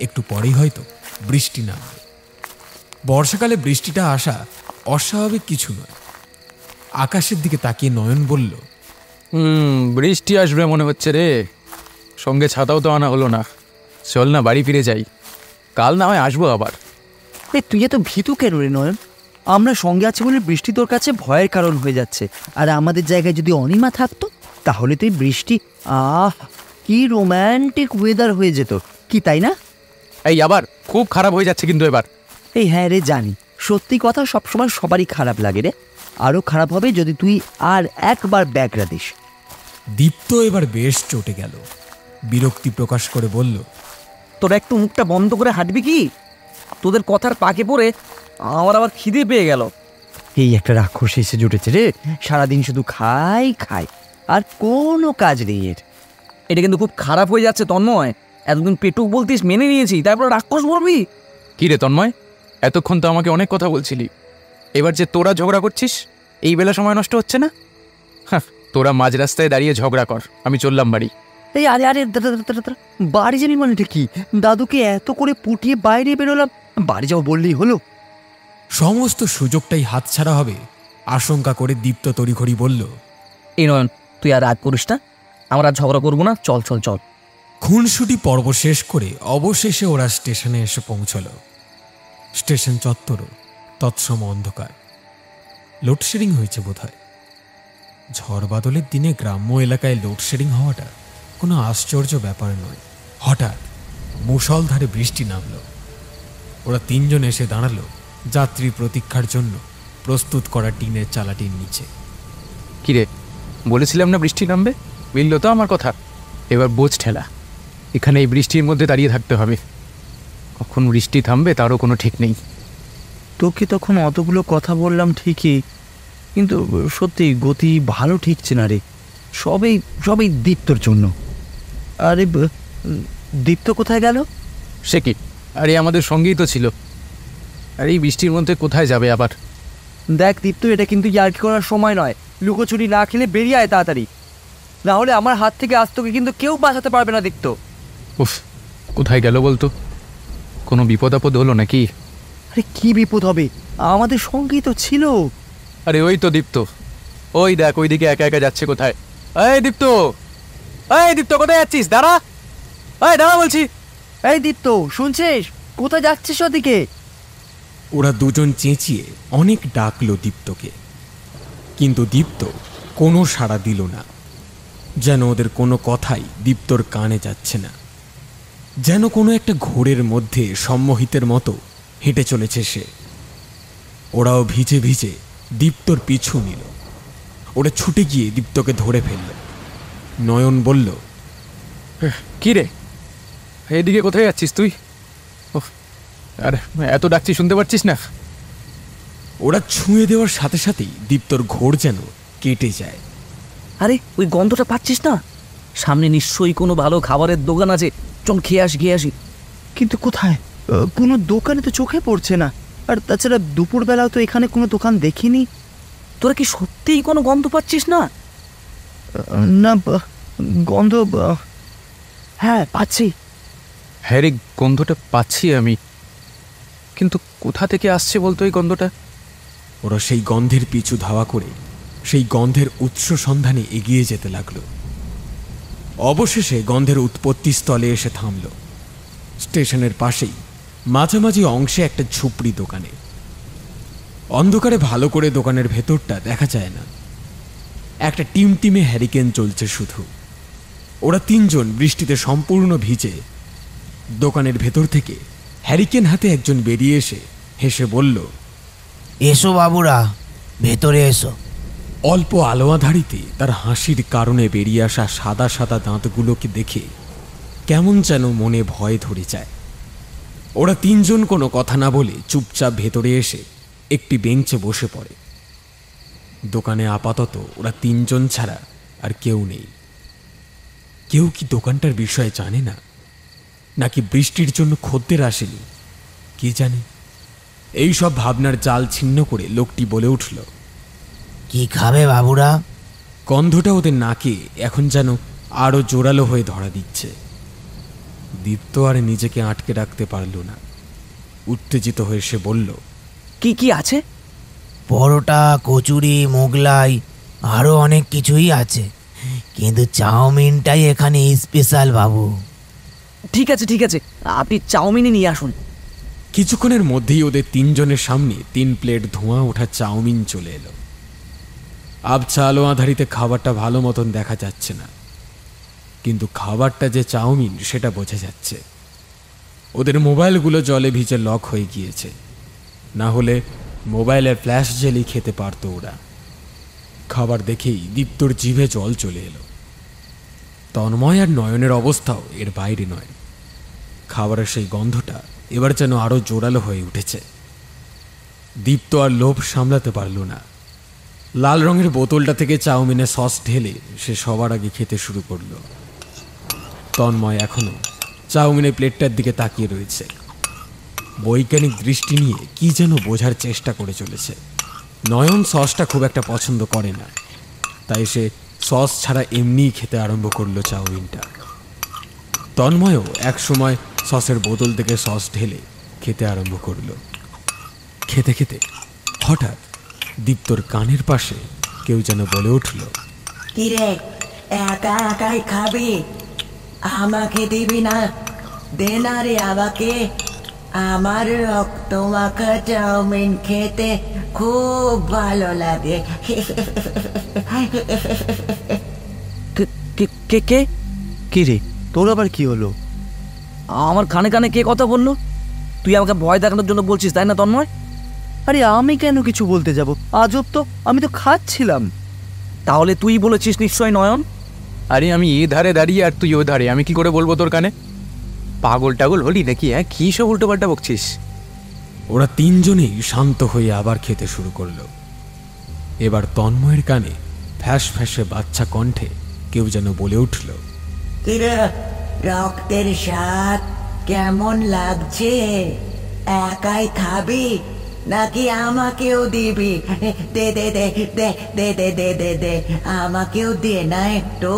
একটু পরেই হয়তো বৃষ্টি নামবে। বর্ষাকালে বৃষ্টিটা আসা অস্বাভাবিক কিছু নয়। আকাশের দিকে তাকিয়ে নয়ন বলল, বৃষ্টি আসবে মনে হচ্ছে রে, সঙ্গে ছাতাও তো আনা হলো না। চল না বাড়ি ফিরে যাই, কাল না হয় আসবো আবার। তুই এত ভীতু কেন রে নয়ন? আমরা সঙ্গে আছি বলে বৃষ্টি তোর কাছে ভয়ের কারণ হয়ে যাচ্ছে। আর আমাদের জায়গায় যদি অনিমা থাকতো তাহলে তো এই বৃষ্টি কি রোম্যান্টিক ওয়েদার হয়ে যেত, কি তাই না? এই আবার খুব খারাপ হয়ে যাচ্ছে কিন্তু এবার। এই হ্যাঁ রে, জানি সত্যি কথা সবসময় সবারই খারাপ লাগে রে। আরও খারাপ হবে যদি তুই আর একবার ব্যাগরা দিস। দীপ্ত এবার বেশ চটে গেল, বিরক্তি প্রকাশ করে বলল, তোরা একটু মুখটা বন্ধ করে হাঁটবি কি? তোদের কথার পাকে পড়ে আমার আবার খিদে পেয়ে গেল। এই একটা রাক্ষস এসে জুটেছে রে, সারাদিন শুধু খাই খাই আর কোনো কাজ নেই এর। এটা কিন্তু খুব খারাপ হয়ে যাচ্ছে তন্ময়। এতদিন পেটুক বলতিস, মেনে নিয়েছি, তারপর রাক্ষস বলবি? কি রে তন্ময়, এতক্ষণ তো আমাকে অনেক কথা বলছিলি, এবার যে তোরা ঝগড়া করছিস এই বেলা সময় নষ্ট হচ্ছে না? হ্যাঁ, তোরা মাঝ রাস্তায় দাঁড়িয়ে ঝগড়া কর, আমি চললাম বাড়ি। এই আরে আরে দাদা, বাড়ি যাবি মানেটা কি? দাদুকে এত করে পুটিয়ে বাইরে বেরোলাম, বাড়ি যাও বললেই হলো। সমস্ত সুযোগটাই হাতছাড়া হবে আশঙ্কা করে দীপ্ত তড়িঘড়ি বলল, এই নয়ন, তুই আর রাগ করিস না, আমরা ঝগড়া করবো না, চল চল চল। খুনসুটি পর্ব শেষ করে অবশেষে ওরা স্টেশনে এসে পৌঁছল। স্টেশন চত্বরও তৎসম অন্ধকার। লোডশেডিং হয়েছে বোধহয়। ঝড় বাদলের দিনে গ্রাম্য এলাকায় লোডশেডিং হওয়াটা কোনো আশ্চর্য ব্যাপার নয়। হঠাৎ মুষলধারে বৃষ্টি নামল। ওরা তিনজন এসে দাঁড়ালো যাত্রী প্রতীক্ষার জন্য প্রস্তুত করা টিনের চালাটির নিচে। কিরে, বলেছিলাম না বৃষ্টি নামবে? মিলল তো আমার কথা। এবার বোঝ ঠেলা, এখানে এই বৃষ্টির মধ্যে দাঁড়িয়ে থাকতে হবে। কখন বৃষ্টি থামবে তারও কোনো ঠিক নেই। তোকে তখন অতগুলো কথা বললাম ঠিকই, কিন্তু সত্যি গতি ভালো ঠিকছে না রে। সবই দীপ্তর জন্য। আরে দীপ্ত কোথায় গেল? সে কি, আরে আমাদের সঙ্গেই তো ছিল। আর এই বৃষ্টির মধ্যে কোথায় যাবে আবার? দেখ দীপ্ত, এটা কিন্তু ইয়ার্কি করার সময় নয়। লুকোচুরি না খেলে বেরিয়ে আয় তাড়াতাড়ি, না হলে আমার হাত থেকে আজ তোকে কিন্তু কেউ বাঁচাতে পারবে না দীপ্ত। উফ, কোথায় গেল বলতো? কোনো বিপদ আপদ হলো নাকি? আরে কি বিপদ হবে, আমাদের সঙ্গেই তো ছিল। আরে ওই তো দীপ্ত, ওই দেখ ওইদিকে একা একা যাচ্ছে কোথায়। এই দীপ্ত, এই দীপ্ত কোথায় যাচ্ছিস? দাঁড়া, এই দাঁড়া বলছি। এই দীপ্ত, শুনছিস? কোথায় যাচ্ছিস ওদিকে? ওরা দুজন চেঁচিয়ে অনেক ডাকলো দীপ্তকে, কিন্তু দীপ্ত কোনো সাড়া দিল না। যেন ওদের কোনো কথাই দীপ্তর কানে যাচ্ছে না। যেন কোনো একটা ঘোরের মধ্যে সম্মোহিতের মতো হেঁটে চলেছে সে। ওরাও ভিজে ভিজে দীপ্তর পিছু নিল। ওরা ছুটে গিয়ে দীপ্তকে ধরে ফেলল। নয়ন বলল, কি রে, এদিকে কোথায় যাচ্ছিস তুই? আর এত ডাকছি শুনতে পাচ্ছিস না? ওরা ছুঁয়ে দেওয়ার সাথে সাথেই দীপ্তর ঘোর যেন কেটে যায়। আরে ওই গন্ধটা পাচ্ছিস না? সামনে নিশ্চয়ই কোনো ভালো খাবারের দোকান আছে, চল খেয়ে আসি। কিন্তু কোথায়? কোনো দোকানে তো চোখে পড়ছে না। আর তাছাড়া দুপুরবেলাও তো এখানে কোনো দোকান দেখিনি। তোরা কি সত্যিই কোনো গন্ধ পাচ্ছিস না? না, গন্ধ হ্যাঁ পাচ্ছি। হ্যাঁ রে, গন্ধটা পাচ্ছি আমি, কিন্তু কোথা থেকে আসছে বলতো এই গন্ধটা? ওরা সেই গন্ধের পিছু ধাওয়া করে সেই গন্ধের উৎস সন্ধানে এগিয়ে যেতে লাগলো। অবশেষে গন্ধের উৎপত্তি স্থলে এসে থামল। স্টেশনের পাশেই মাঝামাঝি অংশে একটা ঝুপড়ি দোকানে। অন্ধকারে ভালো করে দোকানের ভেতরটা দেখা যায় না। একটা টিমটিমে হ্যারিকেন চলছে শুধু। ওরা তিনজন বৃষ্টিতে সম্পূর্ণ ভিজে। দোকানের ভেতর থেকে হ্যারিকেন হাতে একজন বেরিয়ে এসে হেসে বলল, এসো বাবুরা, ভেতরে এসো। অল্প আলো আঁধারিতে তার হাসির কারণে বেরিয়ে আসা সাদা সাদা দাঁতগুলোকে দেখে কেমন যেন মনে ভয় ধরে যায়। ওরা তিনজন কোনো কথা না বলে চুপচাপ ভেতরে এসে একটি বেঞ্চে বসে পড়ে। দোকানে আপাতত ওরা তিনজন ছাড়া আর কেউ নেই। কেউ কি দোকানটার বিষয়ে জানে না, নাকি বৃষ্টির জন্য খদ্দের আসেনি, কে জানে। এই সব ভাবনার জাল ছিন্ন করে লোকটি বলে উঠল, কি খাবে বাবুরা? গন্ধটা ওদের নাকে এখন যেন আরো জোরালো হয়ে ধরা দিচ্ছে। দীপ্ত আর নিজেকে আটকে রাখতে পারল না। উত্তেজিত হয়ে সে বলল, কি কি আছে? পরোটা, কচুরি, মোগলাই, আরো অনেক কিছুই আছে, কিন্তু চাউমিনটাই এখানে স্পেশাল বাবু। ঠিক আছে, আপনি চাউমিনই নিয়ে আসুন। কিছুক্ষণের মধ্যেই ওদের তিনজনের সামনে 3 প্লেট ধোঁয়া ওঠা চাউমিন চলে এলো। আবছা আলো আধারিতে খাবারটা ভালো মতন দেখা যাচ্ছে না, কিন্তু খাবারটা যে চাউমিন সেটা বোঝা যাচ্ছে। ওদের মোবাইলগুলো জলে ভিজে লক হয়ে গিয়েছে, না হলে মোবাইলের ফ্ল্যাশ জেলি খেতে পারত ওরা। খাবার দেখেই দীপ্তর জিভে জল চলে এলো। তন্ময় আর নয়নের অবস্থাও এর বাইরে নয়। খাবারের সেই গন্ধটা এবার যেন আরো জোরালো হয়ে উঠেছে। দীপ্ত আর লোভ সামলাতে পারল না। লাল রঙের বোতলটা থেকে চাউমিনে সস ঢেলে সে সবার আগে খেতে শুরু করলো। তন্ময় এখনো চাউমিনের প্লেটটার দিকে তাকিয়ে রয়েছে, বৈজ্ঞানিক দৃষ্টি নিয়ে কি যেন বোঝার চেষ্টা করে চলেছে। নয়ন সসটা খুব একটা পছন্দ করে না, তাই সে সস ছাড়া এমনিই খেতে আরম্ভ করলো চাউমিনটা। তন্ময়ও এক সময় সসের বোতল থেকে সস ঢেলে খেতে আরম্ভ করলো। খেতে খেতে হঠাৎ দীপ্তর কানের পাশে কেউ যেন বলে উঠল, কিরে, একা একাই খাবি? আমাকে দিবি না? দে না রে আমাকে, আমার রক্ত মাখা চাউমিন খেতে খুব ভালো লাগে। কে রে, তোর আবার কি হলো? আমার কানে কানে কে কথা বললো? তুই আমাকে ভয় দেখানোর জন্য বলছিস, তাই না তন্ময়? আরে আমি কেন কিছু বলতে যাব? আজব তো, আমি তো খাচ্ছিলাম। তাহলে তুই বলেছিস নিশ্চয় নয়ন? আরে আমি এ ধারে দাঁড়িয়ে আর তুই ও ধারে, আমি কি করে বলবো তোর কানে? পাগল টাগল হলি নাকি? হ্যাঁ, কি সব উল্টো পাল্টা বকছিস? ওরা তিনজনেই শান্ত হয়ে আবার খেতে শুরু করলো। এবার তন্ময়ের কানে ফ্যাস ফ্যাসে বাচ্চা কণ্ঠে কেউ যেন বলে উঠল, কিরে, রক্তের স্বাদ কেমন লাগছে? একাই খাবি নাকি আমাকেও দিবি? দে দে দে দে দে দে দে দে দে আমাকেও দে না একটু।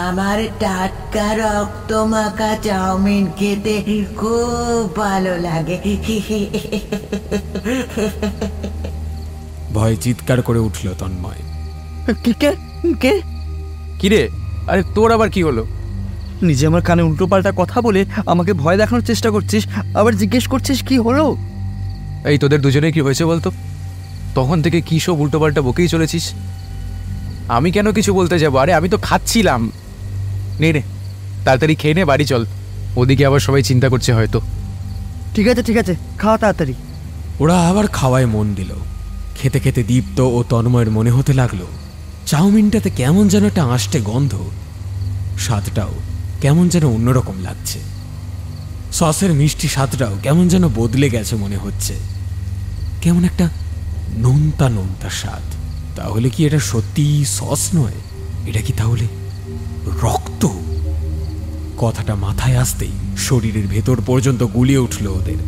আমার টাটকা রক্ত মাখা চাউমিন খেতে খুব ভালো লাগে। ভয়ে চিৎকার করে উঠল তন্ময়। কে কে? কিরে, আরে তোর আবার কি হলো? নিজে আমার কানে উল্টো পাল্টা কথা বলে আমাকে ভয় দেখানোর চেষ্টা করছিস, আবার জিজ্ঞেস করছিস কি হলো? এই তোদের দুজনে কি হয়েছে বলতো? তখন থেকে কি সব উল্টো পাল্টা বকেই চলেছিস। আমি কেন কিছু বলতে যাবো? আরে আমি তো খাচ্ছিলাম। নে নে, তাড়াতাড়ি খেয়ে নে, বাড়ি চল। ওদিকে আবার সবাই চিন্তা করছে হয়তো। ঠিক আছে, খাওয়া তাড়াতাড়ি। ওরা আবার খাওয়ায় মন দিল। খেতে খেতে দীপ্ত ও তন্ময়ের মনে হতে লাগলো চাউমিনটাতে কেমন যেন একটা আষ্টে গন্ধ, স্বাদটাও কেমন যেন অন্যরকম লাগছে। সসের মিষ্টি স্বাদটাও কেমন যেন বদলে গেছে মনে হচ্ছে, কেমন একটা নোনতা নোনতা স্বাদ। তাহলে কি এটা সত্যি সস নয়? এটা কি তাহলে রক্ত? কথাটা মাথায় আসতেই শরীরের ভেতর পর্যন্ত গুলিয়ে উঠল ওদের।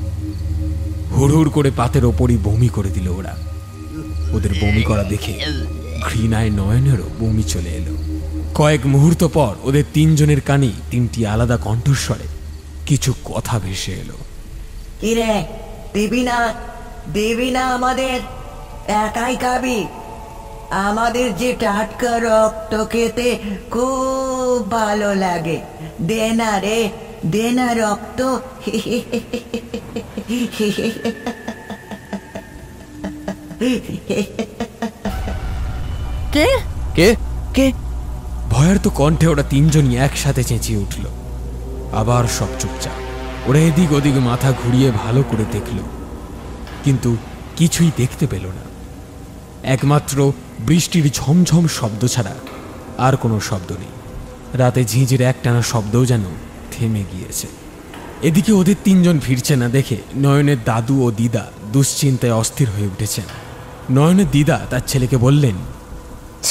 হুড় করে পাতের ওপরই বমি করে দিল ওরা। ওদের বমি করা দেখে ঘৃণায় নয়নেরও বমি চলে এলো। কয়েক মুহূর্ত পর ওদের তিনজনের কানে 3টি আলাদা কণ্ঠস্বরে কিছু কথা ভেসে এলো। কিরে, দিবি না? দিবি না আমাদের? একাই খাবি? আমাদের যে টাটকা রক্ত খেতে খুব ভালো লাগে। দে না রে, দে না রক্ত। কে কে কে? ভয়ার্ত কণ্ঠে ওরা তিনজনই একসাথে চেঁচিয়ে উঠল। আবার সব চুপচাপ। ওরা এদিক ওদিক মাথা ঘুরিয়ে ভালো করে দেখল, কিন্তু কিছুই দেখতে পেল না। একমাত্র বৃষ্টির ঝমঝম শব্দ ছাড়া আর কোনো শব্দ নেই। রাতে ঝিঁঝির একটানা শব্দও যেন থেমে গিয়েছে। এদিকে ওদের তিনজন ফিরছে না দেখে নয়নের দাদু ও দিদা দুশ্চিন্তায় অস্থির হয়ে উঠেছেন। নয়নের দিদা তার ছেলেকে বললেন,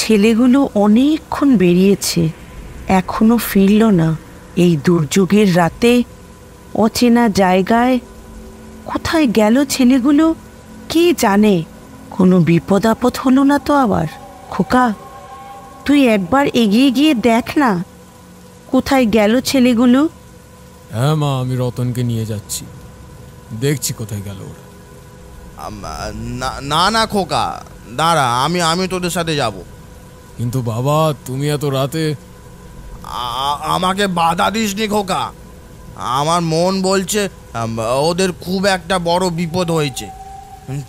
ছেলেগুলো অনেকক্ষণ বেরিয়েছে, এখনো ফিরল না। এই দুর্যোগের রাতে অচেনা জায়গায় কোথায় গেল ছেলেগুলো? কে জানে, কোনো বিপদ আপদ হলো না তো আবার? খোকা, তুই একবার এগিয়ে গিয়ে দেখ না, কোথায় গেল ছেলেগুলো? হ্যাঁ মা, আমি রতনকে নিয়ে যাচ্ছি, দেখছি কোথায় গেল ওরা। না না খোকা, দাঁড়া, আমি তোদের সাথে যাব। কিন্তু বাবা, তুমি এত রাতে। আমাকে বাধা দিস নি খোকা, আমার মন বলছে ওদের খুব একটা বড় বিপদ হয়েছে।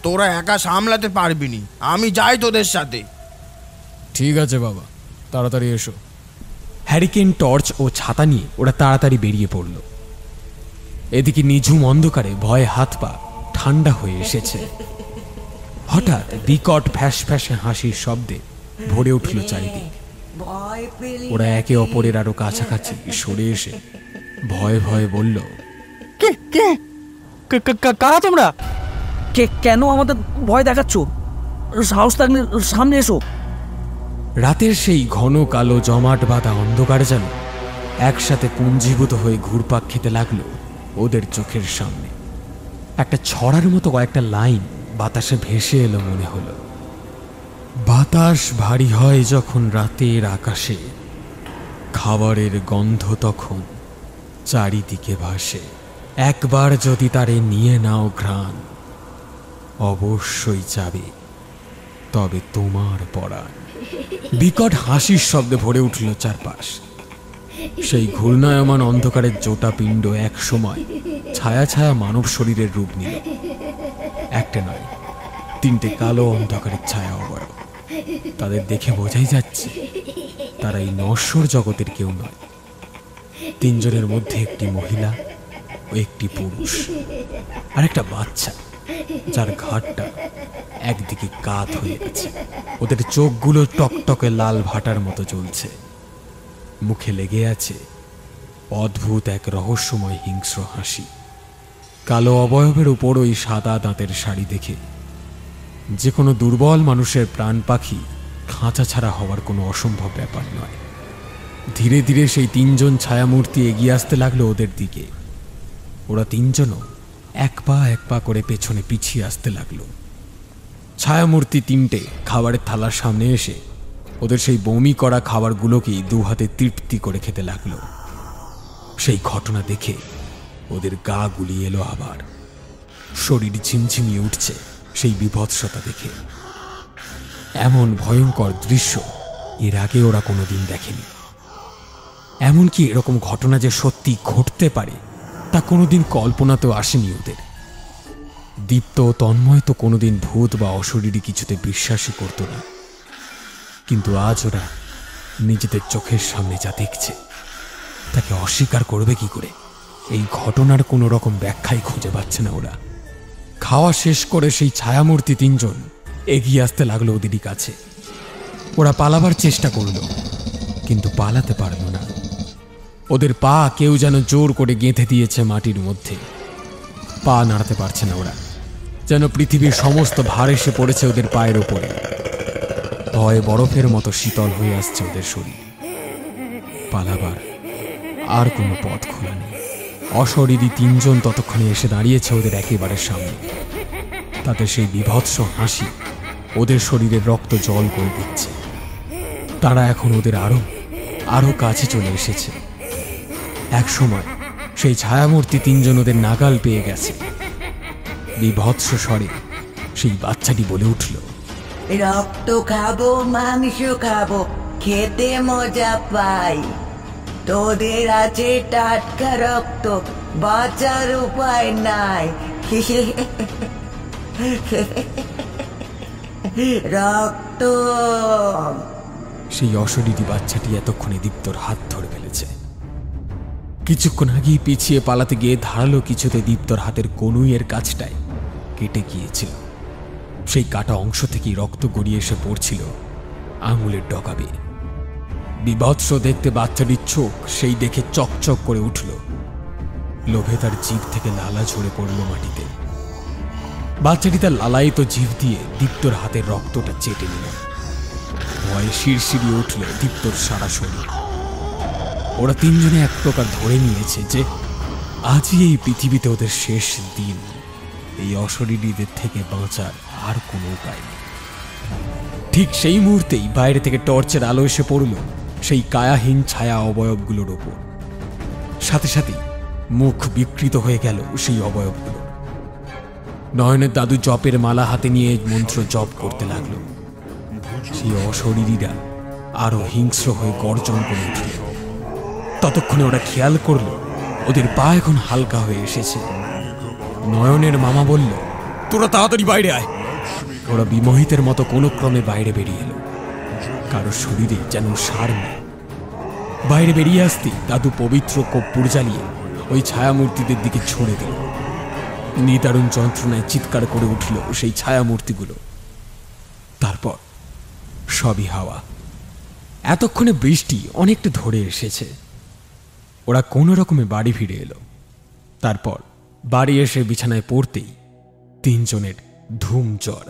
তোরা একা সামলাতে পারবি নি, আমি যাই তোদের সাথে। ঠিক আছে বাবা, তাড়াতাড়ি এসো। হ্যারিকেন, টর্চ ও ছাতা নিয়ে ওরা তাড়াতাড়ি বেরিয়ে পড়ল। এদিকে নিঝুম অন্ধকারে ভয়ে হাত পা ঠান্ডা হয়ে এসেছে। হঠাৎ বিকট ফ্যাস ফ্যাসে হাসির শব্দে ভরে উঠল চারিদিক। ওরা একে অপরের আরো কাছাকাছি সরে এসে ভয়ে ভয়ে বলল, কারা তোমরা? কেন আমাদের ভয় দেখাচ্ছ? সাহস থাকলে সামনে এসো। রাতের সেই ঘন কালো জমাট বাঁধা অন্ধকার যেন একসাথে পুঞ্জীভূত হয়ে ঘুরপাক খেতে লাগলো ওদের চোখের সামনে। একটা ছড়ার মতো কয়েকটা লাইন বাতাসে ভেসে এলো মনে হলো। বাতাস ভারী হয় যখন রাতের আকাশে, খাবারের গন্ধ তখন চারিদিকে ভাসে। একবার যদি তারে নিয়ে নাও ঘ্রাণ, অবশ্যই যাবে তবে তোমার পরাণ। বিকট হাসির শব্দে ভরে উঠল চারপাশ। সেই ঘূর্ণায়মান অন্ধকারের জোটা পিণ্ড এক সময় ছায়া ছায়া মানব শরীরের রূপ নিল। একটা নয়, তিনটে কালো অন্ধকারের ছায়া অবয়ব। তাদের দেখে বোঝাই যাচ্ছে তারা এই নশ্বর জগতের কেউ নয়। তিনজনের মধ্যে একটি মহিলা ও একটি পুরুষ, আর একটা বাচ্চা যার ঘাটটা একদিকে কাত হয়ে গেছে। ওদের চোখগুলো টকটকে লাল ভাটার মতো জ্বলছে। মুখে লেগে আছে অদ্ভুত এক রহস্যময় হিংস্র হাসি। কালো অবয়বের উপর ওই সাদা দাঁতের শাড়ি দেখে যে কোনো দুর্বল মানুষের প্রাণ পাখি খাঁচা ছাড়া হওয়ার কোনো অসম্ভব ব্যাপার নয়। ধীরে ধীরে সেই তিনজন ছায়ামূর্তি এগিয়ে আসতে লাগলো ওদের দিকে। ওরা তিনজনও এক পা করে পেছনে পিছিয়ে আসতে লাগলো। ছায়ামূর্তি তিনটে খাবারের থালার সামনে এসে ওদের সেই বমি করা খাবারগুলোকেই দু হাতে তৃপ্তি করে খেতে লাগলো। সেই ঘটনা দেখে ওদের গা গুলিয়ে এলো আবার। শরীর ঝিমঝিমিয়ে উঠছে সেই বিভৎসতা দেখে। এমন ভয়ঙ্কর দৃশ্য এর আগে ওরা কোনোদিন দেখেনি। এমনকি এরকম ঘটনা যে সত্যি ঘটতে পারে তা কোনোদিন কল্পনাতেও আসেনি ওদের। দীপ্ত ও তন্ময় তো কোনোদিন ভূত বা অশরীরী কিছুতে বিশ্বাসই করত না, কিন্তু আজ ওরা নিজেদের চোখের সামনে যা দেখছে তাকে অস্বীকার করবে কি করে? এই ঘটনার কোনো রকম ব্যাখ্যাই খুঁজে পাচ্ছে না ওরা। খাওয়া শেষ করে সেই ছায়ামূর্তি তিনজন এগিয়ে আসতে লাগলো ওদেরই কাছে। ওরা পালাবার চেষ্টা করল, কিন্তু পালাতে পারল না। ওদের পা কেউ যেন জোর করে গেঁথে দিয়েছে মাটির মধ্যে। পা নাড়াতে পারছে না ওরা, যেন পৃথিবীর সমস্ত ভার এসে পড়েছে ওদের পায়ের ওপরে। ভয়ে বরফের মতো শীতল হয়ে আসছে ওদের শরীর। পালাবার আর কোনো পথ খোলা নেই। অশরীরী তিনজন ততক্ষণে এসে দাঁড়িয়েছে ওদের একেবারে সামনে। তাতে সেই বিভৎস হাসি ওদের শরীরের রক্ত জল করে দিচ্ছে। তারা এখন ওদের আরো কাছে চলে এসেছে। এক সময় সেই ছায়ামূর্তি তিনজন ওদের নাগাল পেয়ে গেছে। বিভৎস স্বরে সেই বাচ্চাটি বলে উঠল, রক্ত খাবো, মাংস খাবো, খেতে মজা পাই। তোদের আছে টাটকা রক্ত, বাঁচার উপায় নাই। রক্ত। সেই অশরীরী বাচ্চাটি এতক্ষণে দীপ্তর হাত ধরে ফেলেছে। কিছুক্ষণ আগেই পিছিয়ে পালাতে গিয়ে ধারালো কিছুতে দীপ্তর হাতের কনুইয়ের কাছটায় কেটে গিয়েছিল। সেই কাটা অংশ থেকেই রক্ত গড়িয়ে এসে পড়ছিল আঙুলের ডগাবে। বিভৎস দেখতে বাচ্চাটির চোখ সেই দেখে চকচক করে উঠল। লোভে তার জিভ থেকে লালা ঝরে পড়ল মাটিতে। বাচ্চাটি তার লালায়িত জিভ দিয়ে দীপ্তর হাতের রক্তটা চেটে নিল। ভয়ে শিরশিরিয়ে উঠল দীপ্তর সারা শরীর। ওরা তিনজনে এক প্রকার ধরে নিয়েছে যে আজই এই পৃথিবীতে ওদের শেষ দিন। এই অশরীরীদের থেকে বাঁচার আর কোনো উপায় নেই। ঠিক সেই মুহূর্তেই বাইরে থেকে টর্চের আলো এসে পড়ল সেই কায়াহীন ছায়া অবয়বগুলোর ওপর। সাথে সাথে মুখ বিকৃত হয়ে গেল সেই অবয়বগুলো। নয়নের দাদু জপের মালা হাতে নিয়ে মন্ত্র জপ করতে লাগলো। সেই অশরীরীরা আরো হিংস্র হয়ে গর্জন করে উঠল। ততক্ষণে ওরা খেয়াল করল ওদের পা এখন হালকা হয়ে এসেছে। নয়নের মামা বলল, তোরা তাড়াতাড়ি বাইরে আয়। ওরা বিমোহিতের মতো কোনো ক্রমে বাইরে বেরিয়ে এলো। কারো শরীরে যেন সার নেই। বাইরে বেরিয়ে আসতেই দাদু পবিত্র কর্পূর জ্বালিয়ে ওই ছায়ামূর্তিদের দিকে ছড়ে দিল। নিদারুণ যন্ত্রণায় চিৎকার করে উঠল সেই ছায়ামূর্তিগুলো। তারপর সবই হাওয়া। এতক্ষণে বৃষ্টি অনেকটা ধরে এসেছে। ওরা কোনো রকমে বাড়ি ফিরে এলো। তারপর বাড়ি এসে বিছানায় পড়তেই তিনজনের ধুম জ্বর।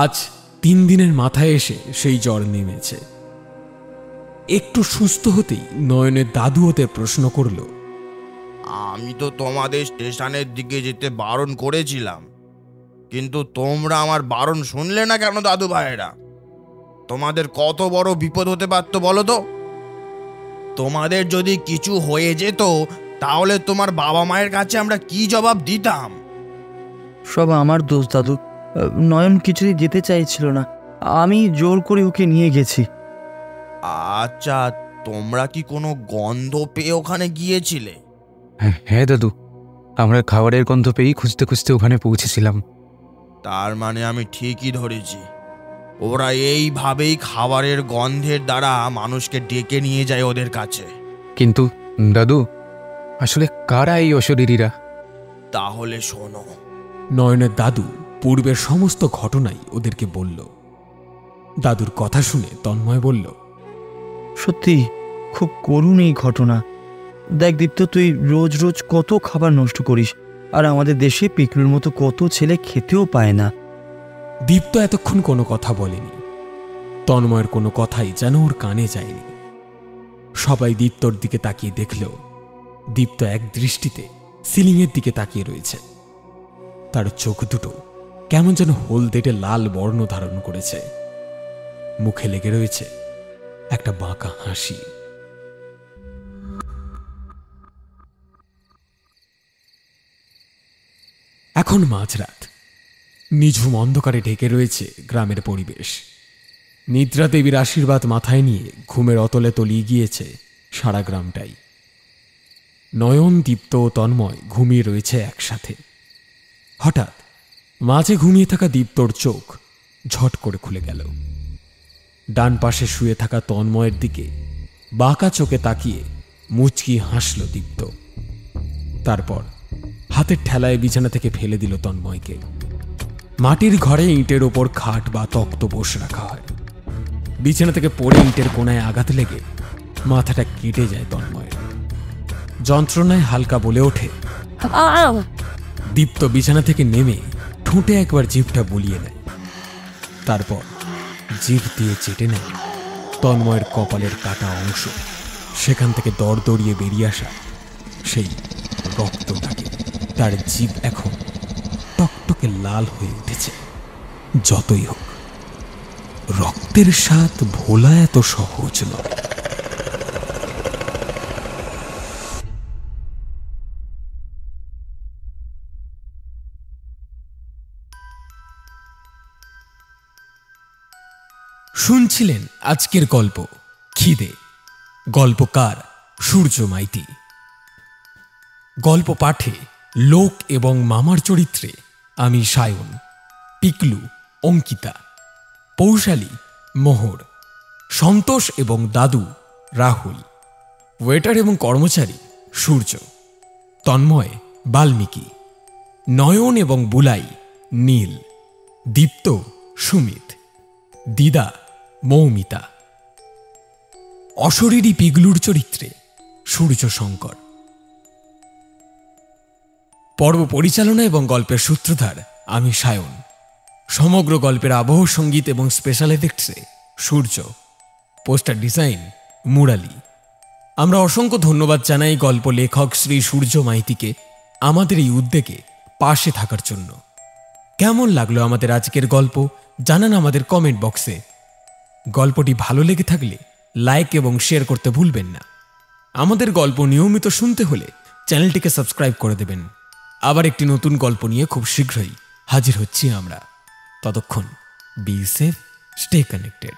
আজ 3 দিনের মাথায় এসে সেই জ্বর নেমেছে। একটু সুস্থ হতেই নয়নের দাদু ওদের প্রশ্ন করল, আমি তো তোমাদের স্টেশনের দিকে যেতে বারণ করেছিলাম, কিন্তু তোমরা আমার বারণ শুনলে না কেন দাদু ভাইয়েরা? তোমাদের কত বড় বিপদ হতে পারতো বলো তো? তোমাদের যদি কিছু হয়ে যেত তাহলে তোমার বাবা মায়ের কাছে আমরা কি জবাব দিতাম? সব আমার দোষ দাদু। নয়ন কিছুতেই যেতে চাইছিল না, আমি জোর করে ওকে নিয়ে গেছি। আচ্ছা, তোমরা কি কোনো গন্ধ পেয়ে ওখানে গিয়েছিলে? হ্যাঁ দাদু, আমরা খাবারের গন্ধ পেয়েই খুঁজতে খুঁজতে ওখানে পৌঁছেছিলাম। তার মানে আমি ঠিকই ধরেছি, ওরা এইভাবেই খাবারের গন্ধের দ্বারা মানুষকে ডেকে নিয়ে যায় ওদের কাছে। কিন্তু দাদু, আসলে কারা এই অশরীরীরা? তাহলে শোনো। নয়নের দাদু পূর্বের সমস্ত ঘটনাই ওদেরকে বলল। দাদুর কথা শুনে তন্ময় বলল, সত্যি খুব করুণ এই ঘটনা। দেখ দীপ্ত, তুই রোজ রোজ কত খাবার নষ্ট করিস, আর আমাদের দেশে পিকলুর মতো কত ছেলে খেতেও পায় না। দীপ্ত এতক্ষণ কোনো কথা বলেনি। তন্ময়ের কোনো কথাই যেন ওর কানে যায়নি। সবাই দীপ্তর দিকে তাকিয়ে দেখলেও দীপ্ত এক দৃষ্টিতে সিলিংয়ের দিকে তাকিয়ে রয়েছে। তার চোখ দুটো কেমন যেন হলদেটে লাল বর্ণ ধারণ করেছে। মুখে লেগে রয়েছে একটা বাঁকা হাসি। এখন মাঝরাত। নিঝুম অন্ধকারে ঢেকে রয়েছে গ্রামের পরিবেশ। নিদ্রা দেবীর আশীর্বাদ মাথায় নিয়ে ঘুমের অতলে তলিয়ে গিয়েছে সারা গ্রামটাই। নয়ন, দীপ্ত ও তন্ময় ঘুমিয়ে রয়েছে একসাথে। হঠাৎ মাঝে ঘুমিয়ে থাকা দীপ্তর চোখ ঝট করে খুলে গেল। ডান পাশে শুয়ে থাকা তন্ময়ের দিকে বাঁকা চোখে তাকিয়ে মুচকি হাসল দীপ্ত। তারপর হাতের ঠেলায় বিছানা থেকে ফেলে দিল তন্ময়কে। মাটির ঘরে ইঁটের ওপর খাট বা তক্ত বস রাখা হয়। বিছানা থেকে পড়ে ইঁটের কোনায় আঘাত লেগে মাথাটা কেটে যায় তন্ময়ের। যন্ত্রণায় হালকা বলে ওঠে। দীপ্ত বিছানা থেকে নেমে ঠোঁটে একবার জিভটা বুলিয়ে নেয়। তারপর জিভ দিয়ে চেটে নেয় তন্ময়ের কপালের কাটা অংশ। সেখান থেকে দরদরিয়ে বেরিয়ে আসা সেই রক্তটাকে। তার জিভ এখন টকটকে লাল হয়ে উঠেছে। যতই হোক, রক্তের স্বাদ ভোলা এত সহজ নয়। শুনছিলেন আজকের গল্প খিদে। গল্পকার সূর্য মাইতি। গল্প পাঠে লোক এবং মামার চরিত্রে আমি সায়ন, পিকলু অঙ্কিতা, পৌশালী মোহর, সন্তোষ এবং দাদু রাহুল, ওয়েটার এবং কর্মচারী সূর্য, তন্ময় বাল্মীকি, নয়ন এবং বুলাই নীল, দীপ্ত সুমিত, দিদা মৌমিতা, অশরীরী পিগলুর চরিত্রে সূর্য শঙ্কর। পর্ব পরিচালনা এবং গল্পের সূত্রধার আমি সায়ন। সমগ্র গল্পের আবহ সঙ্গীত এবং স্পেশাল এফেক্টসে সূর্য। Poster design Murali. আমরা অসংখ্য ধন্যবাদ জানাই গল্প লেখক শ্রী সূর্য মাইতিকে আমাদের এই উদ্যোগে পাশে থাকার জন্য। কেমন লাগলো আমাদের আজকের গল্প জানান আমাদের কমেন্ট বক্সে। গল্পটি ভালো লেগে থাকলে লাইক এবং শেয়ার করতে ভুলবেন না। আমাদের গল্প নিয়মিত শুনতে হলে চ্যানেলটিকে সাবস্ক্রাইব করে দেবেন। আবার একটি নতুন গল্প নিয়ে খুব শীঘ্রই হাজির হচ্ছি আমরা। ততক্ষণ বি সেফ, স্টে কানেক্টেড।